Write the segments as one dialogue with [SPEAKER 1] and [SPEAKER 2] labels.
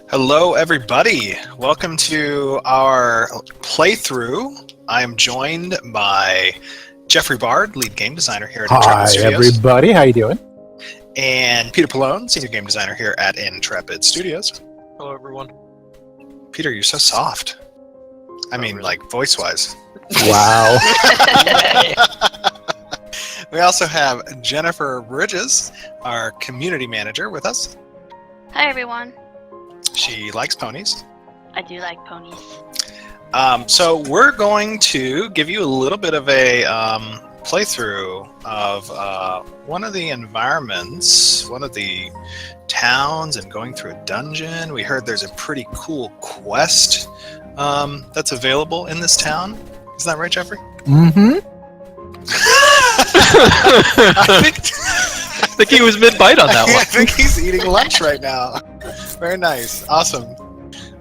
[SPEAKER 1] Hello, everybody. Welcome to our playthrough. I am joined by Jeffrey Bard, lead game designer here at Intrepid Studios.
[SPEAKER 2] Hi, everybody. How you doing?
[SPEAKER 1] And Peter Pallone, senior game designer here at Intrepid Studios.
[SPEAKER 3] Hello, everyone.
[SPEAKER 1] Peter, you're so soft. I mean,
[SPEAKER 3] really.
[SPEAKER 1] like, voice-wise.
[SPEAKER 2] Wow.
[SPEAKER 1] We also have Jennifer Bridges, our community manager, with us.
[SPEAKER 4] Hi, everyone.
[SPEAKER 1] She likes ponies.
[SPEAKER 4] I do like ponies.
[SPEAKER 1] So we're going to give you a little bit of a playthrough of one of the environments, one of the towns, and going through a dungeon. We heard there's a pretty cool quest that's available in this town. Isn't that right, Jeffrey?
[SPEAKER 2] Mm-hmm.
[SPEAKER 1] I
[SPEAKER 3] think he was mid-bite on that one.
[SPEAKER 1] I think he's eating lunch right now. Very nice. Awesome.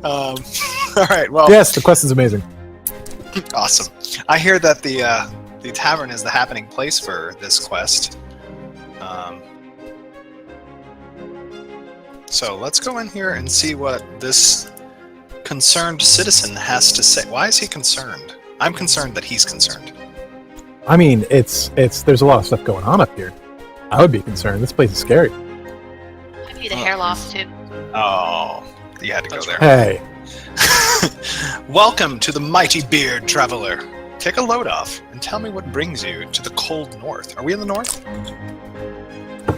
[SPEAKER 1] All right, well...
[SPEAKER 2] Yes, the quest is amazing.
[SPEAKER 1] Awesome. I hear that the tavern is the happening place for this quest. So let's go in here and see what this concerned citizen has to say. Why is he concerned? I'm concerned that he's concerned.
[SPEAKER 2] I mean, it's there's a lot of stuff going on up here. I would be concerned. This place is scary.
[SPEAKER 4] I'd be the hair loss, too.
[SPEAKER 1] Oh, you had to go there.
[SPEAKER 2] Hey.
[SPEAKER 1] Welcome to the mighty beard traveler. Take a load off and tell me what brings you to the cold north. Are we in the north?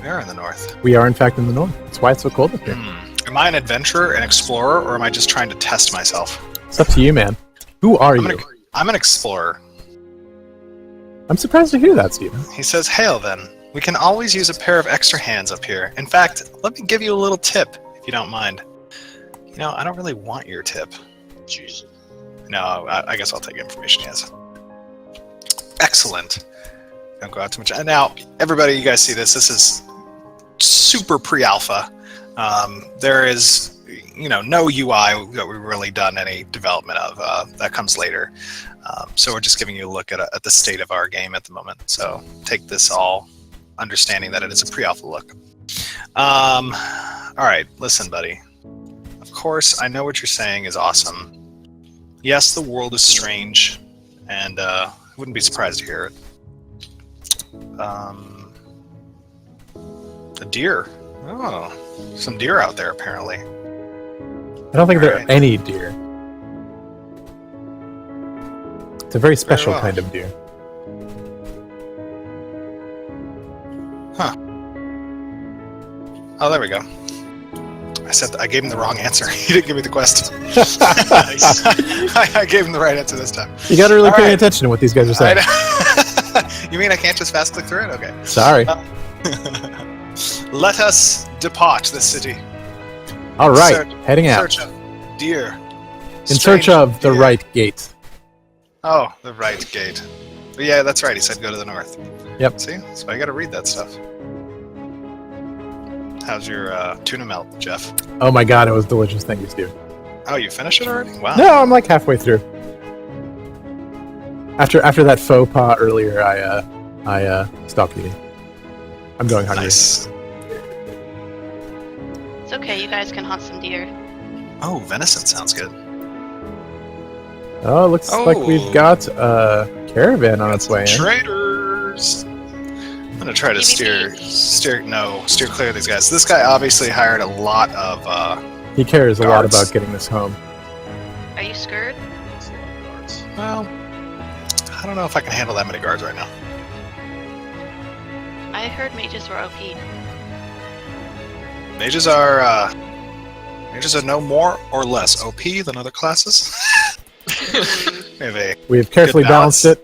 [SPEAKER 1] We are in the north.
[SPEAKER 2] We are, in fact, in the north. That's why it's so cold up here.
[SPEAKER 1] Am I an adventurer, an explorer, or am I just trying to test myself?
[SPEAKER 2] It's up to you, man. Who are you?
[SPEAKER 1] I'm an explorer.
[SPEAKER 2] I'm surprised to hear that, Steven.
[SPEAKER 1] He says, hail then. We can always use a pair of extra hands up here. In fact, let me give you a little tip, if you don't mind. You know, I don't really want your tip.
[SPEAKER 3] Jeez.
[SPEAKER 1] No, I guess I'll take information he has. Excellent. Don't go out too much. And now, everybody, you guys see this. This is super pre-alpha. There is, no UI that we've really done any development of. That comes later. So we're just giving you a look at the state of our game at the moment. So take this all understanding that it is a pre-alpha look. All right, listen, buddy. Of course, I know what you're saying is awesome. Yes, the world is strange, and I wouldn't be surprised to hear it. A deer. Oh, some deer out there, apparently.
[SPEAKER 2] I don't think there are any deer. It's a very special kind of deer.
[SPEAKER 1] Huh. Oh, there we go. I gave him the wrong answer. He didn't give me the question. I gave him the right answer this time.
[SPEAKER 2] You gotta really pay attention to what these guys are saying.
[SPEAKER 1] You mean I can't just fast click through it? Okay.
[SPEAKER 2] Sorry.
[SPEAKER 1] Let us depart the city.
[SPEAKER 2] All right, heading out.
[SPEAKER 1] In search of deer.
[SPEAKER 2] In search of the right gate.
[SPEAKER 1] Oh, the right gate. But yeah, that's right. He said go to the north.
[SPEAKER 2] Yep.
[SPEAKER 1] See? So I got to read that stuff. How's your tuna melt, Jeff?
[SPEAKER 2] Oh my god, it was delicious. Thank you, Steve.
[SPEAKER 1] Oh, you finished it already? Wow.
[SPEAKER 2] No, I'm like halfway through. After that faux pas earlier, I stopped eating. I'm going hungry.
[SPEAKER 1] Nice.
[SPEAKER 4] It's okay, you guys can hunt some deer.
[SPEAKER 1] Oh, venison sounds good.
[SPEAKER 2] Oh, looks like we've got a caravan on its way in.
[SPEAKER 1] Traders. I'm gonna try to steer clear of these guys. This guy obviously hired a lot of
[SPEAKER 2] he cares
[SPEAKER 1] guards.
[SPEAKER 2] A lot about getting this home.
[SPEAKER 4] Are you scared?
[SPEAKER 1] Well, I don't know if I can handle that many guards right now.
[SPEAKER 4] I heard mages were OP.
[SPEAKER 1] Mages are no more or less OP than other classes.
[SPEAKER 2] We've carefully balanced it.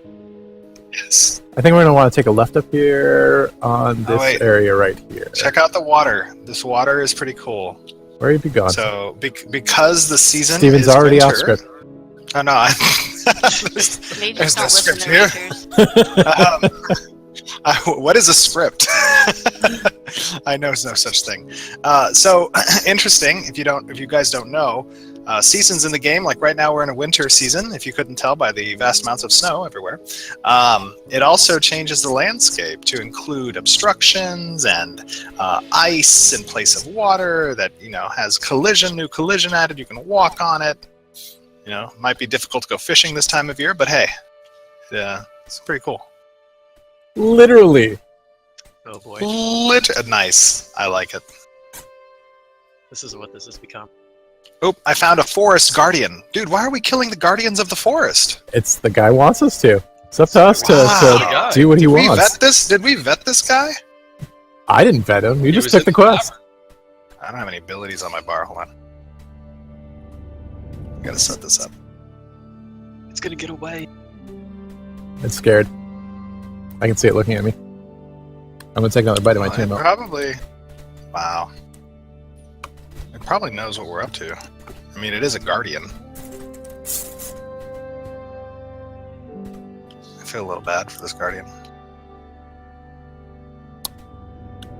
[SPEAKER 1] Yes.
[SPEAKER 2] I think we're going to want to take a left up here on this area right here.
[SPEAKER 1] Check out the water. This water is pretty cool.
[SPEAKER 2] Where have you gone?
[SPEAKER 1] So, because the season
[SPEAKER 2] Steven's
[SPEAKER 1] is
[SPEAKER 2] already
[SPEAKER 1] winter,
[SPEAKER 2] off script.
[SPEAKER 1] Oh, no.
[SPEAKER 4] Mages don't listen to rangers.
[SPEAKER 1] What is a script? I know no such thing. So interesting. If you guys don't know, seasons in the game. Like right now, we're in a winter season, if you couldn't tell by the vast amounts of snow everywhere. It also changes the landscape to include obstructions and ice in place of water that, has new collision added. You can walk on it. Might be difficult to go fishing this time of year, but hey, yeah, it's pretty cool.
[SPEAKER 2] Literally.
[SPEAKER 3] Oh boy.
[SPEAKER 1] Nice. I like it.
[SPEAKER 3] This is what this has become.
[SPEAKER 1] Oh, I found a forest guardian. Dude, why are we killing the guardians of the forest?
[SPEAKER 2] It's the guy wants us to. It's up to us
[SPEAKER 1] Wow.
[SPEAKER 2] to do what he
[SPEAKER 1] Did we
[SPEAKER 2] wants.
[SPEAKER 1] Did we vet this guy?
[SPEAKER 2] I didn't vet him. You
[SPEAKER 3] He
[SPEAKER 2] just
[SPEAKER 3] was
[SPEAKER 2] took
[SPEAKER 3] in
[SPEAKER 2] the quest.
[SPEAKER 1] I don't have any abilities on my bar. Hold on. I gotta set this up.
[SPEAKER 3] It's gonna get away.
[SPEAKER 2] It's scared. I can see it looking at me. I'm gonna take another bite of my
[SPEAKER 1] It
[SPEAKER 2] tuna.
[SPEAKER 1] probably. Wow. It probably knows what we're up to. I mean, it is a guardian. I feel a little bad for this guardian.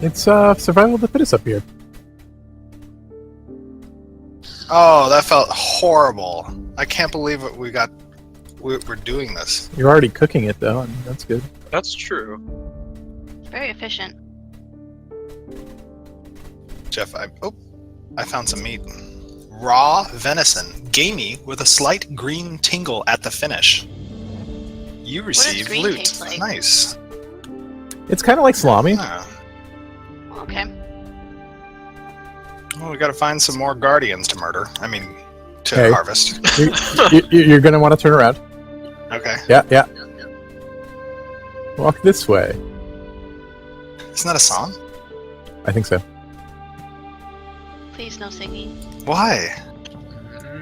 [SPEAKER 2] It's survival of the fittest up here.
[SPEAKER 1] Oh, that felt horrible. I can't believe it. We're doing this.
[SPEAKER 2] You're already cooking it though, and that's good.
[SPEAKER 3] That's true.
[SPEAKER 4] Very efficient.
[SPEAKER 1] Jeff, I found some meat. Raw venison, gamey with a slight green tingle at the finish. You received
[SPEAKER 4] green
[SPEAKER 1] loot.
[SPEAKER 4] taste like?
[SPEAKER 1] Nice.
[SPEAKER 2] It's kind of like salami.
[SPEAKER 1] Ah.
[SPEAKER 4] Okay.
[SPEAKER 1] Well, we gotta find some more guardians to murder. I mean, to
[SPEAKER 2] Hey.
[SPEAKER 1] harvest.
[SPEAKER 2] You're gonna want to turn around.
[SPEAKER 1] Okay.
[SPEAKER 2] Yeah. Walk this way.
[SPEAKER 1] Isn't that a song?
[SPEAKER 2] I think so.
[SPEAKER 4] Please no singing.
[SPEAKER 1] Why?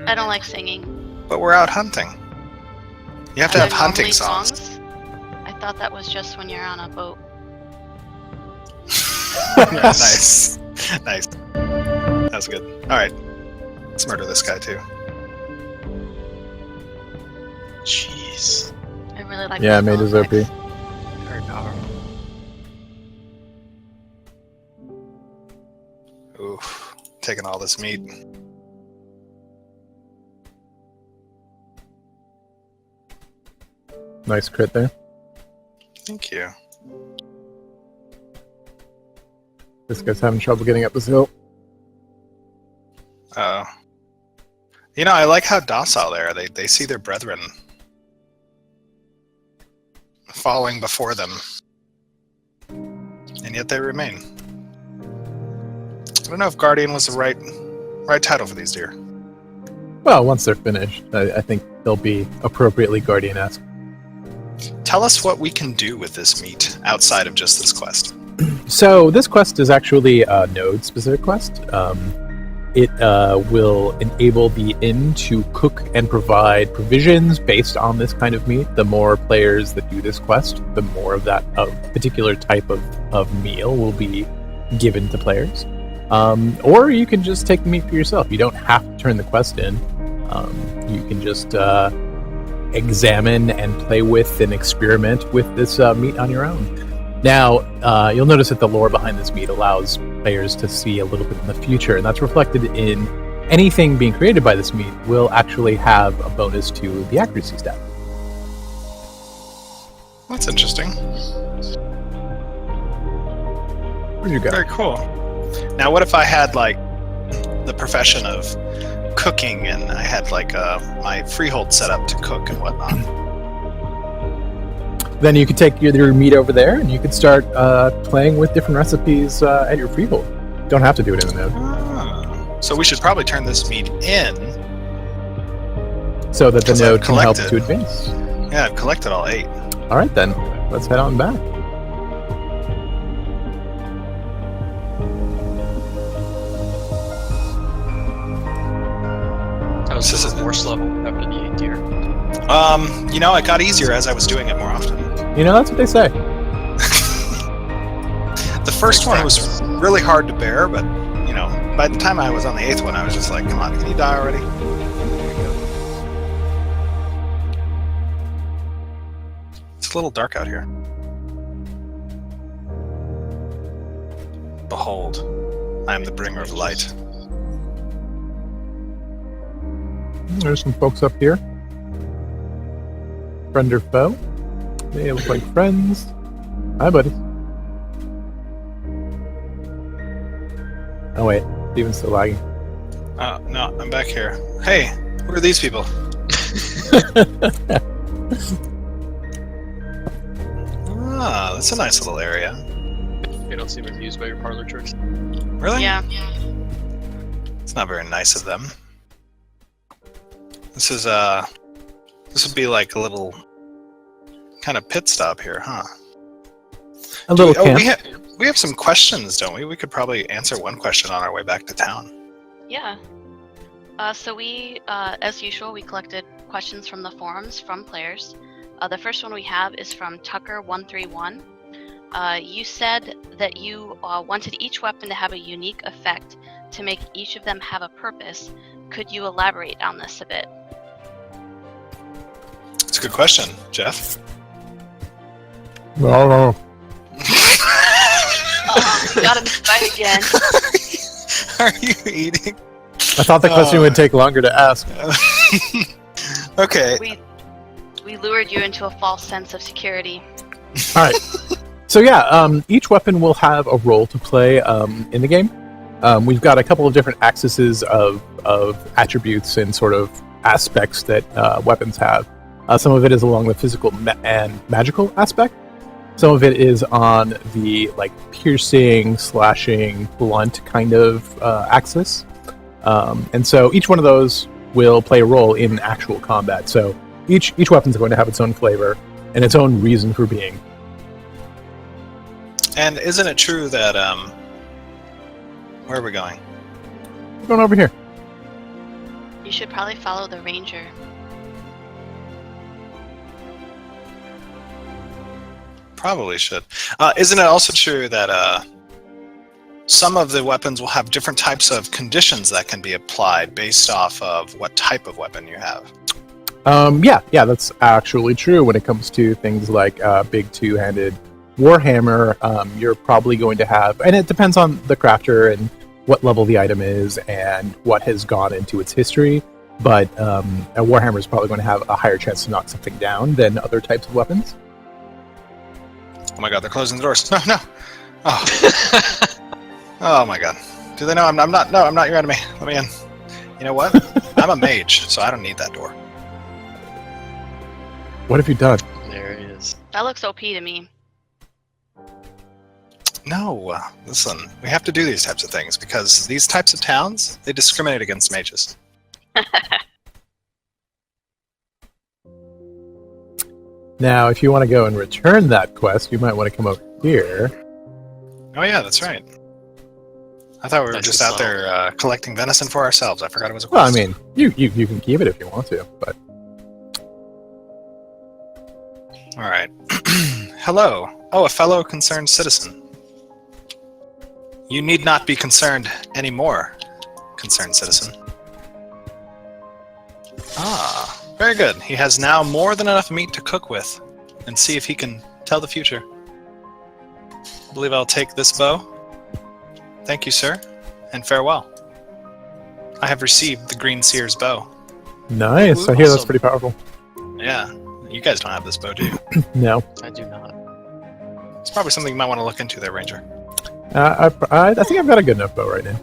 [SPEAKER 4] I don't like singing.
[SPEAKER 1] But we're out hunting. You have to
[SPEAKER 4] Are
[SPEAKER 1] have
[SPEAKER 4] there
[SPEAKER 1] hunting
[SPEAKER 4] normally
[SPEAKER 1] songs.
[SPEAKER 4] I thought that was just when you're on a boat.
[SPEAKER 1] Nice. Nice. That's good. Alright. Let's murder this guy too.
[SPEAKER 3] Jeez.
[SPEAKER 4] I really like
[SPEAKER 2] Yeah,
[SPEAKER 4] the
[SPEAKER 2] made his
[SPEAKER 4] spell
[SPEAKER 2] OP.
[SPEAKER 4] effects.
[SPEAKER 3] Very powerful.
[SPEAKER 1] Oof. Taking all this meat.
[SPEAKER 2] Nice crit there.
[SPEAKER 1] Thank you.
[SPEAKER 2] This guy's having trouble getting up this hill.
[SPEAKER 1] Oh. I like how docile they are. They see their brethren falling before them. And yet they remain. I don't know if Guardian was the right title for these deer.
[SPEAKER 2] Well, once they're finished, I think they'll be appropriately Guardian-esque.
[SPEAKER 1] Tell us what we can do with this meat outside of just this quest.
[SPEAKER 2] So this quest is actually a node-specific quest. It will enable the inn to cook and provide provisions based on this kind of meat. The more players that do this quest, the more of that particular type of meal will be given to players. Or you can just take the meat for yourself. You don't have to turn the quest in. You can just examine and play with and experiment with this meat on your own. Now, you'll notice that the lore behind this meat allows players to see a little bit in the future, and that's reflected in anything being created by this meat will actually have a bonus to the accuracy stat.
[SPEAKER 1] That's interesting.
[SPEAKER 2] Where'd you go?
[SPEAKER 1] Very cool. Now, what if I had the profession of cooking, and I had my Freehold set up to cook and whatnot?
[SPEAKER 2] Then you could take your meat over there, and you could start playing with different recipes at your Freehold. Don't have to do it in the node.
[SPEAKER 1] Ah. So we should probably turn this meat in.
[SPEAKER 2] So that the
[SPEAKER 1] 'Cause I've
[SPEAKER 2] node can help
[SPEAKER 1] collected.
[SPEAKER 2] to advance.
[SPEAKER 1] Yeah, I've collected all 8.
[SPEAKER 2] All right, then. Let's head on back.
[SPEAKER 3] How's this force level after the 8 deer?
[SPEAKER 1] It got easier as I was doing it more often.
[SPEAKER 2] That's what they say.
[SPEAKER 1] The first one was really hard to bear, but, by the time I was on the 8th one, I was just like, come on, can you die already? It's a little dark out here. Behold, I am the bringer of light.
[SPEAKER 2] There's some folks up here. Friend or foe? They look like friends. Hi, buddy. Oh wait, Steven's still lagging.
[SPEAKER 1] No, I'm back here. Hey, who are these people? Ah, that's a nice little area.
[SPEAKER 3] They don't seem amused by your parlor tricks.
[SPEAKER 1] Really?
[SPEAKER 4] Yeah.
[SPEAKER 1] It's not very nice of them. This is this would be like a little kind of pit stop here, huh?
[SPEAKER 2] A little camp.
[SPEAKER 1] We have some questions, don't we? We could probably answer one question on our way back to town.
[SPEAKER 4] Yeah. So we, as usual, we collected questions from the forums from players. The first one we have is from Tucker131. You said that you wanted each weapon to have a unique effect to make each of them have a purpose. Could you elaborate on this a bit?
[SPEAKER 1] It's a good question, Jeff.
[SPEAKER 2] No.
[SPEAKER 4] Oh, got him right again.
[SPEAKER 1] Are you eating?
[SPEAKER 2] I thought the question would take longer to ask.
[SPEAKER 1] Okay.
[SPEAKER 4] We lured you into a false sense of security.
[SPEAKER 2] All right. So yeah, each weapon will have a role to play in the game. We've got a couple of different axes of attributes and sort of aspects that weapons have. Some of it is along the physical and magical aspect. Some of it is on the like piercing, slashing, blunt kind of axis. And so each one of those will play a role in actual combat. So each weapon is going to have its own flavor and its own reason for being.
[SPEAKER 1] And isn't it true that where are we going?
[SPEAKER 2] We're going over here.
[SPEAKER 4] You should probably follow the ranger.
[SPEAKER 1] Probably should. Isn't it also true that some of the weapons will have different types of conditions that can be applied based off of what type of weapon you have?
[SPEAKER 2] Yeah, that's actually true when it comes to things like big two-handed warhammer. You're probably going to have, and it depends on the crafter and what level the item is and what has gone into its history, but a warhammer is probably going to have a higher chance to knock something down than other types of weapons.
[SPEAKER 1] Oh my god, they're closing the doors. No. Oh. Oh my god. Do they know I'm not your enemy. Let me in. You know what? I'm a mage, so I don't need that door.
[SPEAKER 2] What have you done?
[SPEAKER 3] There he is.
[SPEAKER 4] That looks OP to me.
[SPEAKER 1] No, listen, we have to do these types of things because these types of towns, they discriminate against mages.
[SPEAKER 2] Now, if you want to go and return that quest, you might want to come over here.
[SPEAKER 1] Oh yeah, that's right. I thought we were
[SPEAKER 3] Nice
[SPEAKER 1] just
[SPEAKER 3] and
[SPEAKER 1] out there collecting venison for ourselves. I forgot it was a
[SPEAKER 2] Well, I
[SPEAKER 1] quest.
[SPEAKER 2] mean, you can keep it if you want to, but
[SPEAKER 1] All right. Hello. Oh, a fellow concerned citizen. You need not be concerned anymore, concerned citizen. Ah, very good. He has now more than enough meat to cook with, and see if he can tell the future. I believe I'll take this bow. Thank you, sir, and farewell. I have received the Green Seer's bow.
[SPEAKER 2] nice. I hear that's
[SPEAKER 3] Awesome.
[SPEAKER 2] pretty powerful.
[SPEAKER 1] Yeah, you guys don't have this bow, do you?
[SPEAKER 2] No,
[SPEAKER 3] I do not.
[SPEAKER 1] It's probably something you might want to look into there, Ranger.
[SPEAKER 2] I think I've got a good enough bow right now.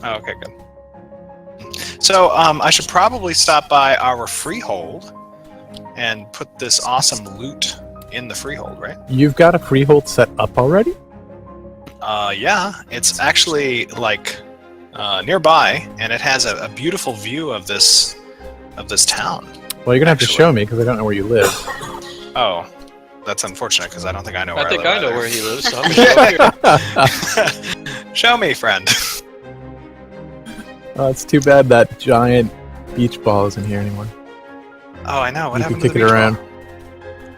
[SPEAKER 1] Oh, okay, good. So, I should probably stop by our Freehold and put this awesome loot in the Freehold, right?
[SPEAKER 2] You've got a freehold set up already?
[SPEAKER 1] Yeah, it's actually like nearby, and it has a beautiful view of this town.
[SPEAKER 2] Well, you're gonna have to
[SPEAKER 1] Actually.
[SPEAKER 2] show me because I don't know where you live.
[SPEAKER 1] Oh, that's unfortunate because I don't think I know where
[SPEAKER 3] I think
[SPEAKER 1] live
[SPEAKER 3] I know
[SPEAKER 1] either.
[SPEAKER 3] where he lives. So I'm sure.
[SPEAKER 1] Show me, friend.
[SPEAKER 2] It's too bad that giant beach ball isn't here anymore.
[SPEAKER 1] Oh, I know. What
[SPEAKER 2] You
[SPEAKER 1] happened
[SPEAKER 2] can
[SPEAKER 1] to
[SPEAKER 2] kick
[SPEAKER 1] the
[SPEAKER 2] it
[SPEAKER 1] beach
[SPEAKER 2] around.
[SPEAKER 1] ball?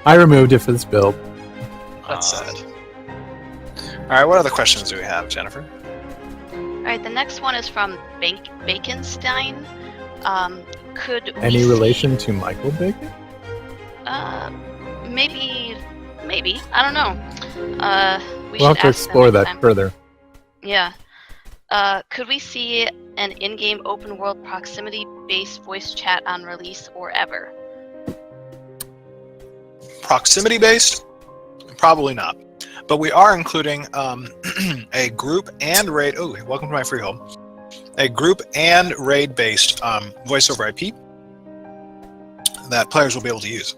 [SPEAKER 2] I removed it for this build.
[SPEAKER 3] That's
[SPEAKER 1] Aw.
[SPEAKER 3] sad.
[SPEAKER 1] All right, what other questions do we have, Jennifer?
[SPEAKER 4] Alright, the next one is from Baconstein. Could we
[SPEAKER 2] Any
[SPEAKER 4] see-
[SPEAKER 2] relation to Michael Bacon?
[SPEAKER 4] Maybe. I don't know. We
[SPEAKER 2] We'll
[SPEAKER 4] should
[SPEAKER 2] have to
[SPEAKER 4] ask them
[SPEAKER 2] explore
[SPEAKER 4] next
[SPEAKER 2] that
[SPEAKER 4] time.
[SPEAKER 2] further.
[SPEAKER 4] Yeah. Could we see an in-game open-world proximity-based voice chat on release or ever?
[SPEAKER 1] Proximity based? Probably not. But we are including a group and raid. Oh, welcome to my Freehold. A group and raid based voice over IP that players will be able to use.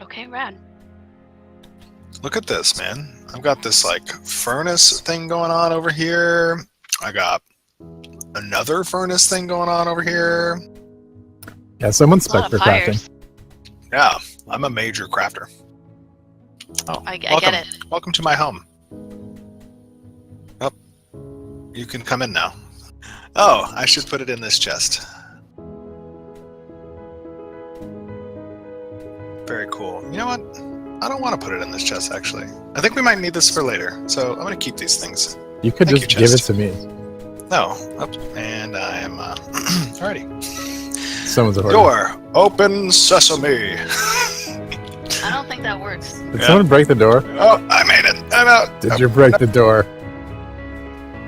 [SPEAKER 4] Okay, rad.
[SPEAKER 1] Look at this, man. I've got this like furnace thing going on over here. I got another furnace thing going on over here.
[SPEAKER 2] Yeah, someone's
[SPEAKER 4] A lot
[SPEAKER 2] spec
[SPEAKER 4] of
[SPEAKER 2] for
[SPEAKER 4] fires.
[SPEAKER 2] crafting.
[SPEAKER 1] Yeah, I'm a major crafter. Oh,
[SPEAKER 4] I
[SPEAKER 1] welcome.
[SPEAKER 4] get it.
[SPEAKER 1] Welcome to my home. Oh, you can come in now. Oh, I should put it in this chest. Very cool. You know what? I don't want to put it in this chest, actually. I think we might need this for later, so I'm going to keep these things.
[SPEAKER 2] You could
[SPEAKER 1] Thank
[SPEAKER 2] just
[SPEAKER 1] you,
[SPEAKER 2] give it
[SPEAKER 1] chest.
[SPEAKER 2] to me.
[SPEAKER 1] No. Oh, and I am alrighty.
[SPEAKER 2] Someone's a hoarder.
[SPEAKER 1] Door open sesame.
[SPEAKER 4] I don't think that works.
[SPEAKER 2] Did
[SPEAKER 1] Yeah.
[SPEAKER 2] someone break the door?
[SPEAKER 1] Oh, I made it. I'm out.
[SPEAKER 2] Did you break the door?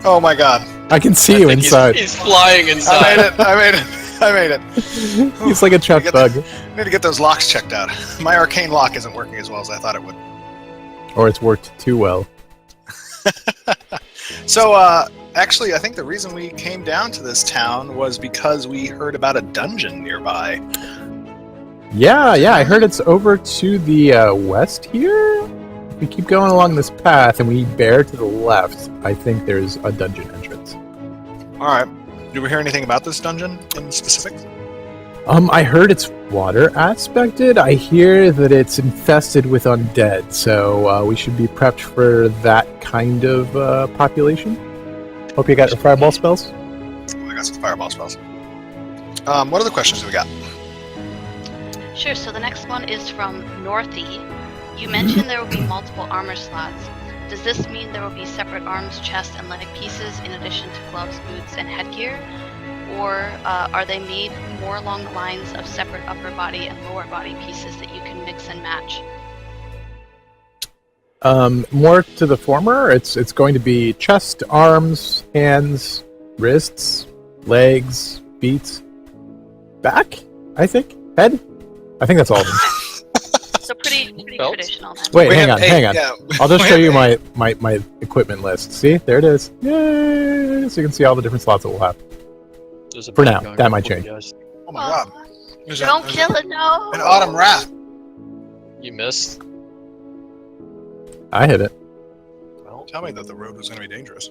[SPEAKER 1] Oh my god.
[SPEAKER 2] I can see
[SPEAKER 3] I
[SPEAKER 2] you
[SPEAKER 3] think
[SPEAKER 2] inside.
[SPEAKER 3] He's flying
[SPEAKER 1] I
[SPEAKER 3] inside.
[SPEAKER 1] made it. I made it. I made it.
[SPEAKER 2] He's like a trapped
[SPEAKER 1] Get
[SPEAKER 2] bug.
[SPEAKER 1] I need to get those locks checked out. My arcane lock isn't working as well as I thought it would.
[SPEAKER 2] Or it's worked too well.
[SPEAKER 1] So, actually, I think the reason we came down to this town was because we heard about a dungeon nearby.
[SPEAKER 2] Yeah, I heard it's over to the west here. If we keep going along this path and we bear to the left, I think there's a dungeon entrance.
[SPEAKER 1] Alright. Did we hear anything about this dungeon in specific?
[SPEAKER 2] I heard it's water aspected. I hear that it's infested with undead, so we should be prepped for that kind of population. Hope you got your fireball spells.
[SPEAKER 1] Oh, I got some fireball spells. What other questions do we got?
[SPEAKER 4] Sure, so the next one is from Northy. You mentioned there will be multiple armor slots. Does this mean there will be separate arms, chest, and leg pieces in addition to gloves, boots, and headgear? Or are they made more along the lines of separate upper body and lower body pieces that you can mix and match?
[SPEAKER 2] More to the former. It's going to be chest, arms, hands, wrists, legs, feet, back. I think head. I think that's all of them.
[SPEAKER 4] So pretty
[SPEAKER 3] Belt?
[SPEAKER 4] traditional then.
[SPEAKER 2] Wait, hang on.
[SPEAKER 1] Yeah.
[SPEAKER 2] I'll just show you my equipment list. See, there it is. Yay! So you can see all the different slots that we'll have.
[SPEAKER 3] There's a
[SPEAKER 2] For
[SPEAKER 3] bug
[SPEAKER 2] now,
[SPEAKER 3] going
[SPEAKER 2] that
[SPEAKER 3] on
[SPEAKER 2] might
[SPEAKER 3] for you
[SPEAKER 2] change.
[SPEAKER 3] guys.
[SPEAKER 1] Oh my god. There's a-
[SPEAKER 4] Don't
[SPEAKER 1] there's
[SPEAKER 4] kill it, no!
[SPEAKER 1] An autumn wrath.
[SPEAKER 3] You missed.
[SPEAKER 2] I hit it.
[SPEAKER 3] Well,
[SPEAKER 1] Tell me that the road was going to be dangerous.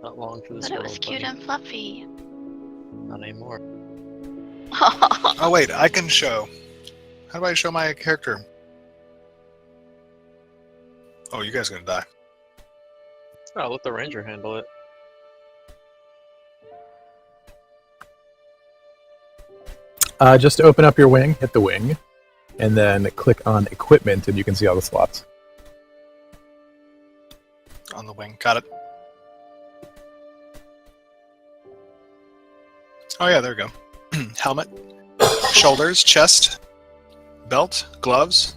[SPEAKER 3] not long for this
[SPEAKER 4] But it
[SPEAKER 3] world,
[SPEAKER 4] was cute
[SPEAKER 3] buddy.
[SPEAKER 4] and fluffy.
[SPEAKER 3] Not anymore.
[SPEAKER 1] Oh wait, I can show. How do I show my character? Oh, you guys are going to die.
[SPEAKER 3] Oh, let the ranger handle it.
[SPEAKER 2] Just open up your wing, hit the wing, and then click on equipment, and you can see all the slots.
[SPEAKER 1] On the wing. Got it. Oh yeah, there we go. Helmet, shoulders, chest, belt, gloves.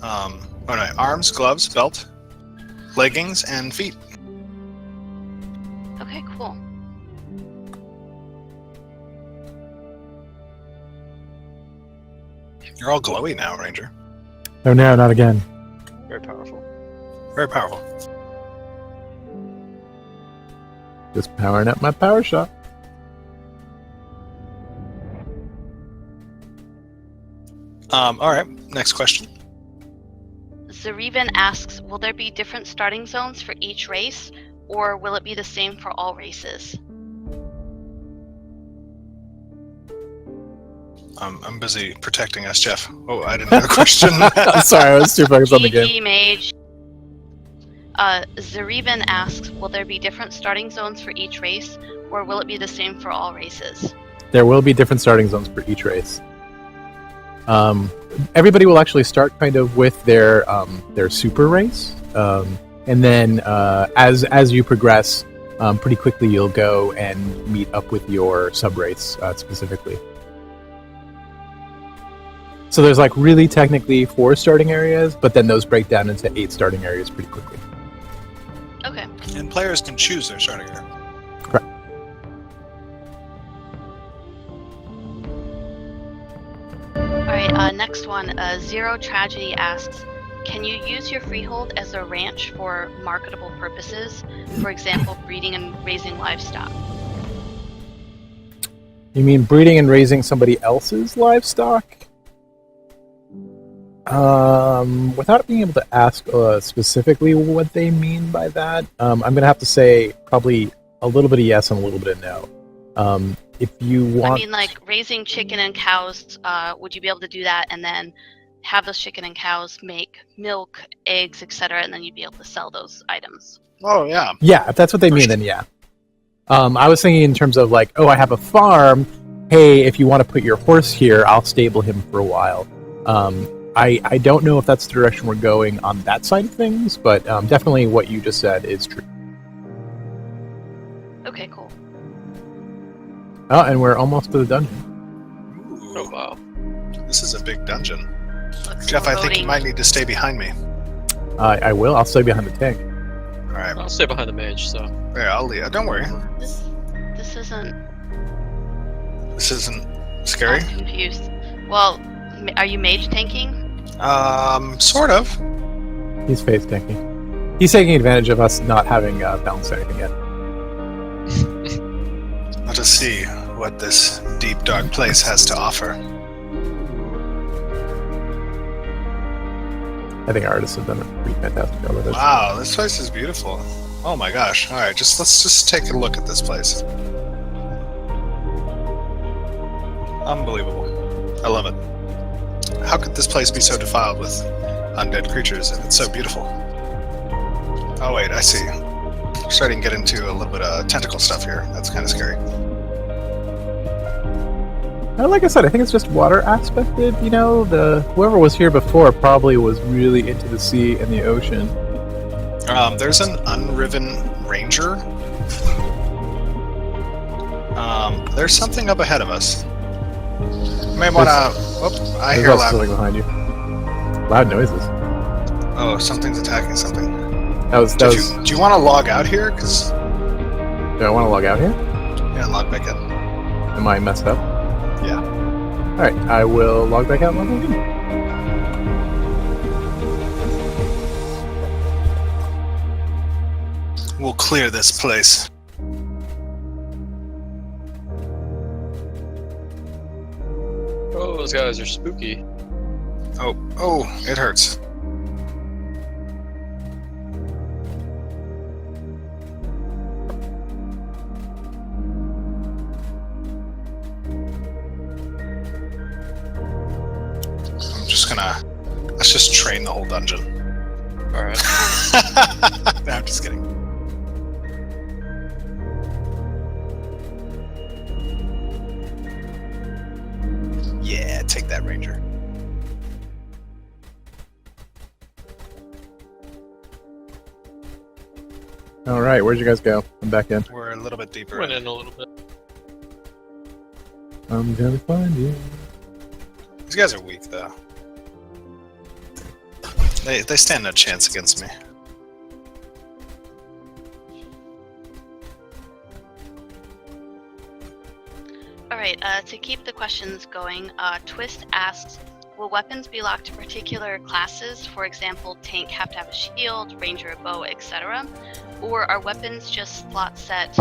[SPEAKER 1] Arms, gloves, belt, leggings, and feet.
[SPEAKER 4] Okay, cool.
[SPEAKER 1] You're all glowy now, Ranger.
[SPEAKER 2] Oh no, not again.
[SPEAKER 3] Very powerful.
[SPEAKER 1] Very powerful.
[SPEAKER 2] Just powering up my power shot.
[SPEAKER 1] All right. Next question.
[SPEAKER 4] Zarevan asks, will there be different starting zones for each race, or will it be the same for all races?
[SPEAKER 1] I'm busy protecting us, Jeff. Oh, I didn't have a question.
[SPEAKER 2] Sorry, I was too focused on the game.
[SPEAKER 4] GG Mage. Zarevan asks, will there be different starting zones for each race, or will it be the same for all races?
[SPEAKER 2] There will be different starting zones for each race. Everybody will actually start kind of with their super race, and then as you progress, pretty quickly you'll go and meet up with your sub race specifically. So there's like really technically 4 starting areas, but then those break down into 8 starting areas pretty quickly.
[SPEAKER 4] Okay.
[SPEAKER 1] And players can choose their starter gear.
[SPEAKER 2] Correct.
[SPEAKER 4] Alright, next one. Zero Tragedy asks, can you use your freehold as a ranch for marketable purposes? For example, breeding and raising livestock.
[SPEAKER 2] You mean breeding and raising somebody else's livestock? Without being able to ask specifically what they mean by that, I'm going to have to say probably a little bit of yes and a little bit of no. If you want...
[SPEAKER 4] I mean, like, raising chicken and cows, would you be able to do that and then have those chicken and cows make milk, eggs, etc., and then you'd be able to sell those items?
[SPEAKER 1] Oh, yeah.
[SPEAKER 2] Yeah, if that's what they mean, then yeah. I was thinking in terms of like, oh, I have a farm. Hey, if you want to put your horse here, I'll stable him for a while. I don't know if that's the direction we're going on that side of things, but definitely what you just said is true.
[SPEAKER 4] Okay, cool.
[SPEAKER 2] Oh, and we're almost to the dungeon.
[SPEAKER 1] Ooh,
[SPEAKER 3] Oh wow.
[SPEAKER 1] this is a big dungeon.
[SPEAKER 4] Looks
[SPEAKER 1] Jeff, I think you
[SPEAKER 4] foreboding.
[SPEAKER 1] might need to stay behind me.
[SPEAKER 2] I will. I'll stay behind the tank.
[SPEAKER 1] All right.
[SPEAKER 3] I'll stay behind the mage, so.
[SPEAKER 1] Yeah, I'll leave. Don't worry.
[SPEAKER 4] This isn't...
[SPEAKER 1] This isn't scary.
[SPEAKER 4] I'm confused. Well, are you mage tanking?
[SPEAKER 1] Sort of.
[SPEAKER 2] He's face tanking. He's taking advantage of us not having balanced anything yet.
[SPEAKER 1] Let us see what this deep, dark place has to offer.
[SPEAKER 2] I think our artists have done a pretty fantastic job with this.
[SPEAKER 1] Wow, this place is beautiful. Oh my gosh. All right, let's just take a look at this place. Unbelievable. I love it. How could this place be so defiled with undead creatures if it's so beautiful? Oh wait, I see. We're starting to get into a little bit of tentacle stuff here. That's kind of scary.
[SPEAKER 2] Like I said, I think it's just water aspected. You know, whoever was here before probably was really into the sea and the ocean.
[SPEAKER 1] There's an unriven ranger. There's something up ahead of us. You may want to... Oh, I hear
[SPEAKER 2] There's
[SPEAKER 1] loud...
[SPEAKER 2] also something behind you. Loud noises.
[SPEAKER 1] Oh, something's attacking something.
[SPEAKER 2] Do
[SPEAKER 1] Do you want to log out here? Because...
[SPEAKER 2] I want to log out here?
[SPEAKER 1] Yeah, log back in.
[SPEAKER 2] Am I messed up?
[SPEAKER 1] Yeah.
[SPEAKER 2] Alright, I will log back out and log back in.
[SPEAKER 1] We'll clear this place.
[SPEAKER 3] Oh, those guys are spooky.
[SPEAKER 1] Oh, it hurts. I'm just gonna... Let's just train the whole dungeon.
[SPEAKER 3] Alright.
[SPEAKER 1] No, I'm just kidding. Yeah, take that, Ranger.
[SPEAKER 2] Alright, where'd you guys go? I'm back in.
[SPEAKER 1] We're a little bit deeper.
[SPEAKER 3] Went in a little bit.
[SPEAKER 2] I'm gonna find you.
[SPEAKER 1] These guys are weak, though. They stand no chance against me.
[SPEAKER 4] Alright, to keep the questions going, Twist asks, will weapons be locked to particular classes? For example, tank have to have a shield, ranger a bow, etc. Or are weapons just slot set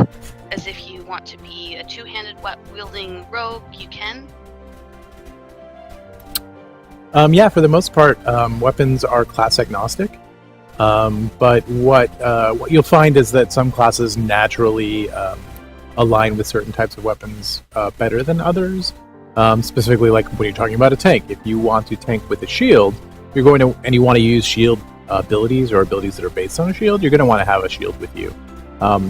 [SPEAKER 4] as if you want to be a two-handed wielding rogue, you can?
[SPEAKER 2] Yeah, for the most part, weapons are class agnostic. But what you'll find is that some classes naturally align with certain types of weapons better than others. Specifically, like when you're talking about a tank, if you want to tank with a shield, you're going to, and you want to use shield abilities or abilities that are based on a shield, you're going to want to have a shield with you.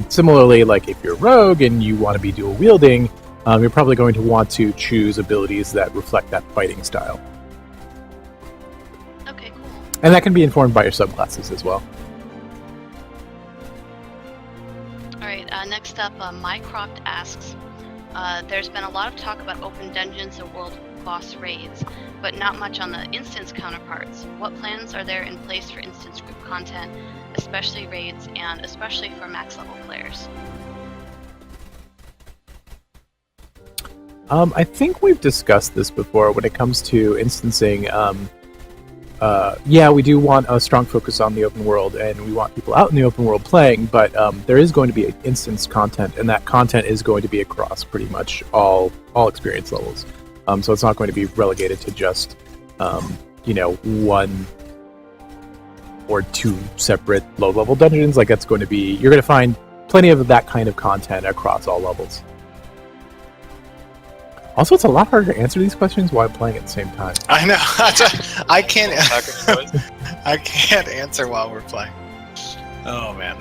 [SPEAKER 2] Similarly, like if you're a rogue and you want to be dual wielding, you're probably going to want to choose abilities that reflect that fighting style.
[SPEAKER 4] Okay, cool.
[SPEAKER 2] And that can be informed by your subclasses as well.
[SPEAKER 4] Alright, next up, Mycroft asks, there's been a lot of talk about open dungeons and world boss raids, but not much on the instance counterparts. What plans are there in place for instance group content, especially raids and especially for max level players?
[SPEAKER 2] I think we've discussed this before when it comes to instancing. Yeah, we do want a strong focus on the open world, and we want people out in the open world playing, but there is going to be instance content, and that content is going to be across pretty much all experience levels. So it's not going to be relegated to just, one or two separate low-level dungeons. Like, that's going to be... You're going to find plenty of that kind of content across all levels. Also, it's a lot harder to answer these questions while I'm playing at the same time.
[SPEAKER 1] I know. I can't. I can't answer while we're playing. Oh man.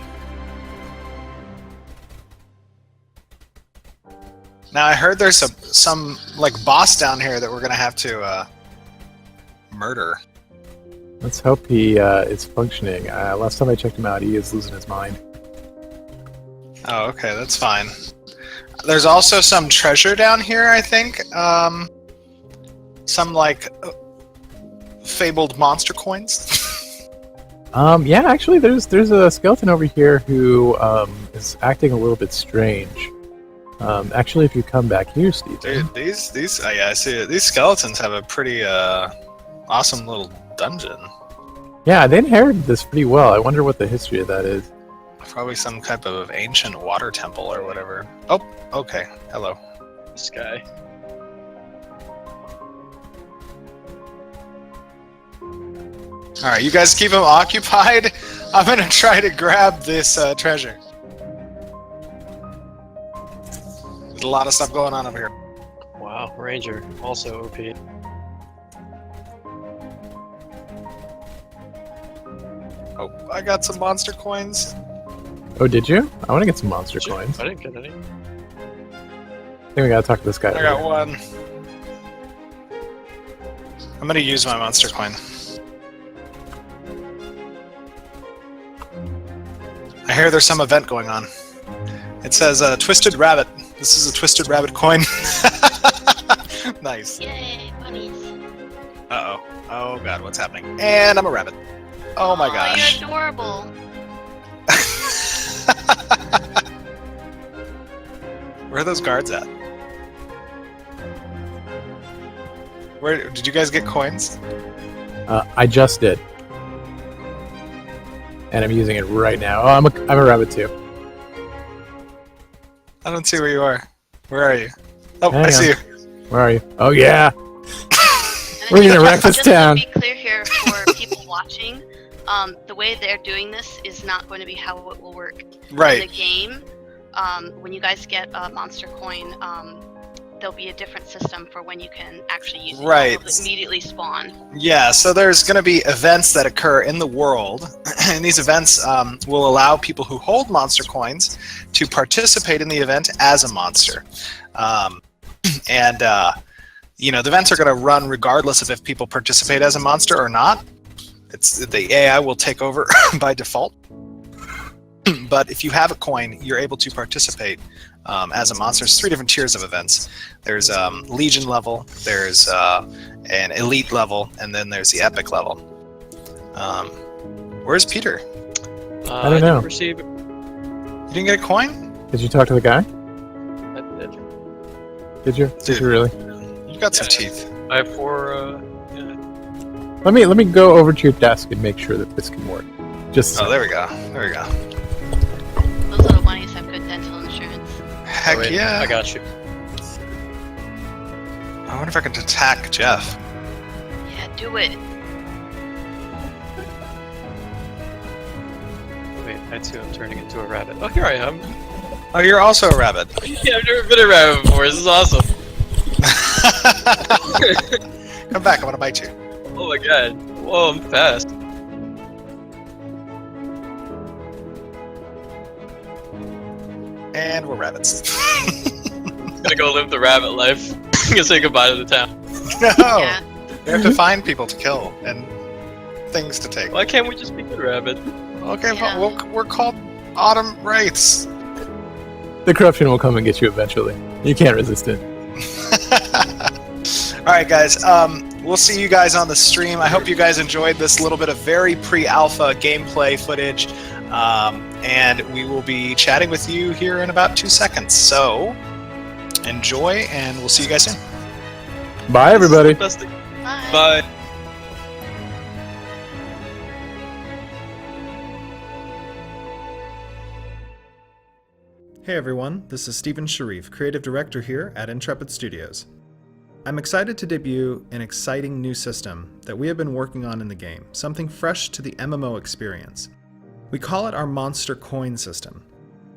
[SPEAKER 1] Now I heard there's some like boss down here that we're gonna have to murder.
[SPEAKER 2] Let's hope he is functioning. Last time I checked him out, he is losing his mind.
[SPEAKER 1] Oh, okay, that's fine. There's also some treasure down here, I think. Some, like, fabled monster coins.
[SPEAKER 2] Yeah, actually, there's a skeleton over here who is acting a little bit strange. Actually, if you come back here, Steve.
[SPEAKER 1] Dude, these yeah, I see it. These skeletons have a pretty awesome little dungeon.
[SPEAKER 2] Yeah, they inherited this pretty well. I wonder what the history of that is.
[SPEAKER 1] Probably some type of ancient water temple or whatever. Oh, okay. Hello.
[SPEAKER 3] This guy.
[SPEAKER 1] Alright, you guys keep him occupied. I'm gonna try to grab this treasure. There's a lot of stuff going on over here.
[SPEAKER 3] Wow, Ranger, also OP.
[SPEAKER 1] Oh, I got some monster coins.
[SPEAKER 2] Oh, did you? I want to get some monster
[SPEAKER 3] Did you?
[SPEAKER 2] coins.
[SPEAKER 3] I didn't get any.
[SPEAKER 2] I think we gotta talk to this guy.
[SPEAKER 1] I got one. I'm gonna use my monster coin. I hear there's some event going on. It says Twisted Rabbit. This is a Twisted Rabbit coin. Nice.
[SPEAKER 4] Yay, bunnies.
[SPEAKER 1] Uh-oh. Oh god, what's happening? And I'm a rabbit. Oh my gosh.
[SPEAKER 4] You're adorable.
[SPEAKER 1] Where are those guards at? Where did you guys get coins?
[SPEAKER 2] I just did. And I'm using it right now. Oh, I'm a rabbit too.
[SPEAKER 1] I don't see where you are. Where are you? Oh,
[SPEAKER 2] Hang
[SPEAKER 1] I
[SPEAKER 2] on.
[SPEAKER 1] see you.
[SPEAKER 2] Where are you? Oh, yeah!
[SPEAKER 4] And
[SPEAKER 2] We're gonna wreck this
[SPEAKER 4] just
[SPEAKER 2] town.
[SPEAKER 4] To be clear here for people watching, the way they're doing this is not going to be how it will work in
[SPEAKER 1] Right.
[SPEAKER 4] the game. When you guys get a monster coin, there'll be a different system for when you can actually use it.
[SPEAKER 1] Right.
[SPEAKER 4] It'll immediately spawn.
[SPEAKER 1] Yeah, so there's going to be events that occur in the world, and these events will allow people who hold monster coins to participate in the event as a monster. The events are going to run regardless of if people participate as a monster or not. The AI will take over by default. But if you have a coin, you're able to participate as a monster. There's 3 different tiers of events. There's Legion level, there's an Elite level, and then there's the Epic level. Where's Peter?
[SPEAKER 2] I don't know.
[SPEAKER 3] Didn't receive it.
[SPEAKER 1] You didn't get a coin?
[SPEAKER 2] Did you talk to the guy?
[SPEAKER 3] I did.
[SPEAKER 2] Did you?
[SPEAKER 1] Dude.
[SPEAKER 2] Did you really?
[SPEAKER 1] You've got some
[SPEAKER 3] Yeah.
[SPEAKER 1] teeth.
[SPEAKER 3] I have 4, yeah.
[SPEAKER 2] Let me go over to your desk and make sure that this can work. Just
[SPEAKER 1] Oh, there we go. There we go.
[SPEAKER 4] Those little bunnies have good dental insurance.
[SPEAKER 1] Heck
[SPEAKER 3] Oh, wait,
[SPEAKER 1] yeah.
[SPEAKER 3] I got you.
[SPEAKER 1] I wonder if I can attack Jeff.
[SPEAKER 4] Yeah, do it.
[SPEAKER 3] Wait, I too am turning into a rabbit. Oh, here I am.
[SPEAKER 1] Oh, you're also a rabbit.
[SPEAKER 3] Yeah, I've never been a rabbit before. This is awesome.
[SPEAKER 1] Come back, I'm gonna bite you.
[SPEAKER 3] Oh my god. Whoa, I'm fast.
[SPEAKER 1] And we're rabbits.
[SPEAKER 3] Gonna go live the rabbit life. Gonna say goodbye to the town.
[SPEAKER 1] No!
[SPEAKER 4] Yeah.
[SPEAKER 1] We have to find people to kill and things to take.
[SPEAKER 3] Why can't we just be good rabbit?
[SPEAKER 1] Okay,
[SPEAKER 4] Yeah.
[SPEAKER 1] we're called Autumn Wraiths.
[SPEAKER 2] the corruption will come and get you eventually. You can't resist it.
[SPEAKER 1] All right, guys. We'll see you guys on the stream. I hope you guys enjoyed this little bit of very pre-alpha gameplay footage. And we will be chatting with you here in about 2 seconds. So enjoy, and we'll see you guys soon.
[SPEAKER 2] Bye, everybody.
[SPEAKER 3] Bye.
[SPEAKER 4] Bye.
[SPEAKER 3] Bye.
[SPEAKER 5] Hey everyone, this is Stephen Sharif, Creative Director here at Intrepid Studios. I'm excited to debut an exciting new system that we have been working on in the game, something fresh to the MMO experience. We call it our Monster Coin system.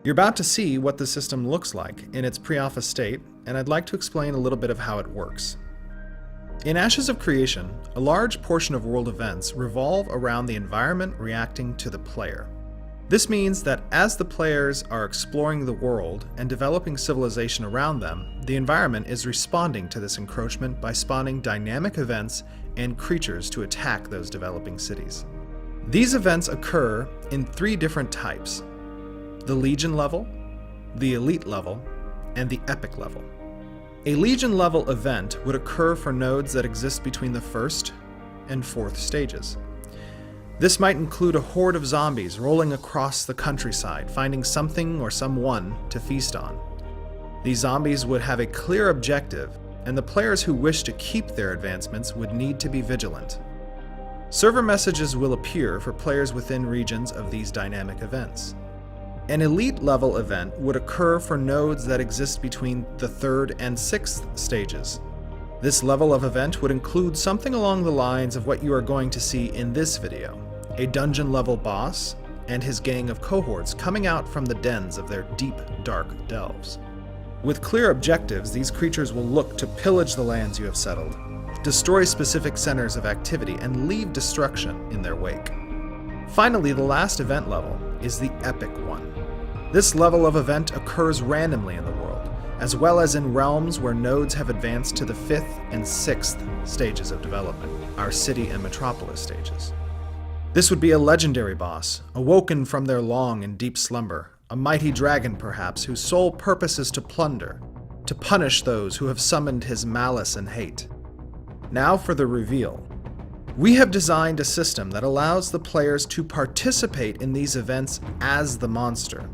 [SPEAKER 5] You're about to see what the system looks like in its pre-alpha state, and I'd like to explain a little bit of how it works. In Ashes of Creation, a large portion of world events revolve around the environment reacting to the player. This means that as the players are exploring the world and developing civilization around them, the environment is responding to this encroachment by spawning dynamic events and creatures to attack those developing cities. These events occur in 3 different types: the Legion level, the Elite level, and the Epic level. A Legion level event would occur for nodes that exist between the 1st and 4th stages. This might include a horde of zombies rolling across the countryside, finding something or someone to feast on. These zombies would have a clear objective, and the players who wish to keep their advancements would need to be vigilant. Server messages will appear for players within regions of these dynamic events. An Elite level event would occur for nodes that exist between the 3rd and 6th stages. This level of event would include something along the lines of what you are going to see in this video: a dungeon level boss and his gang of cohorts coming out from the dens of their deep, dark delves. With clear objectives, these creatures will look to pillage the lands you have settled, destroy specific centers of activity, and leave destruction in their wake. Finally, the last event level is the Epic one. This level of event occurs randomly in the world, as well as in realms where nodes have advanced to the 5th and 6th stages of development, our city and metropolis stages. This would be a legendary boss, awoken from their long and deep slumber, a mighty dragon perhaps, whose sole purpose is to plunder, to punish those who have summoned his malice and hate. Now for the reveal. We have designed a system that allows the players to participate in these events as the monster.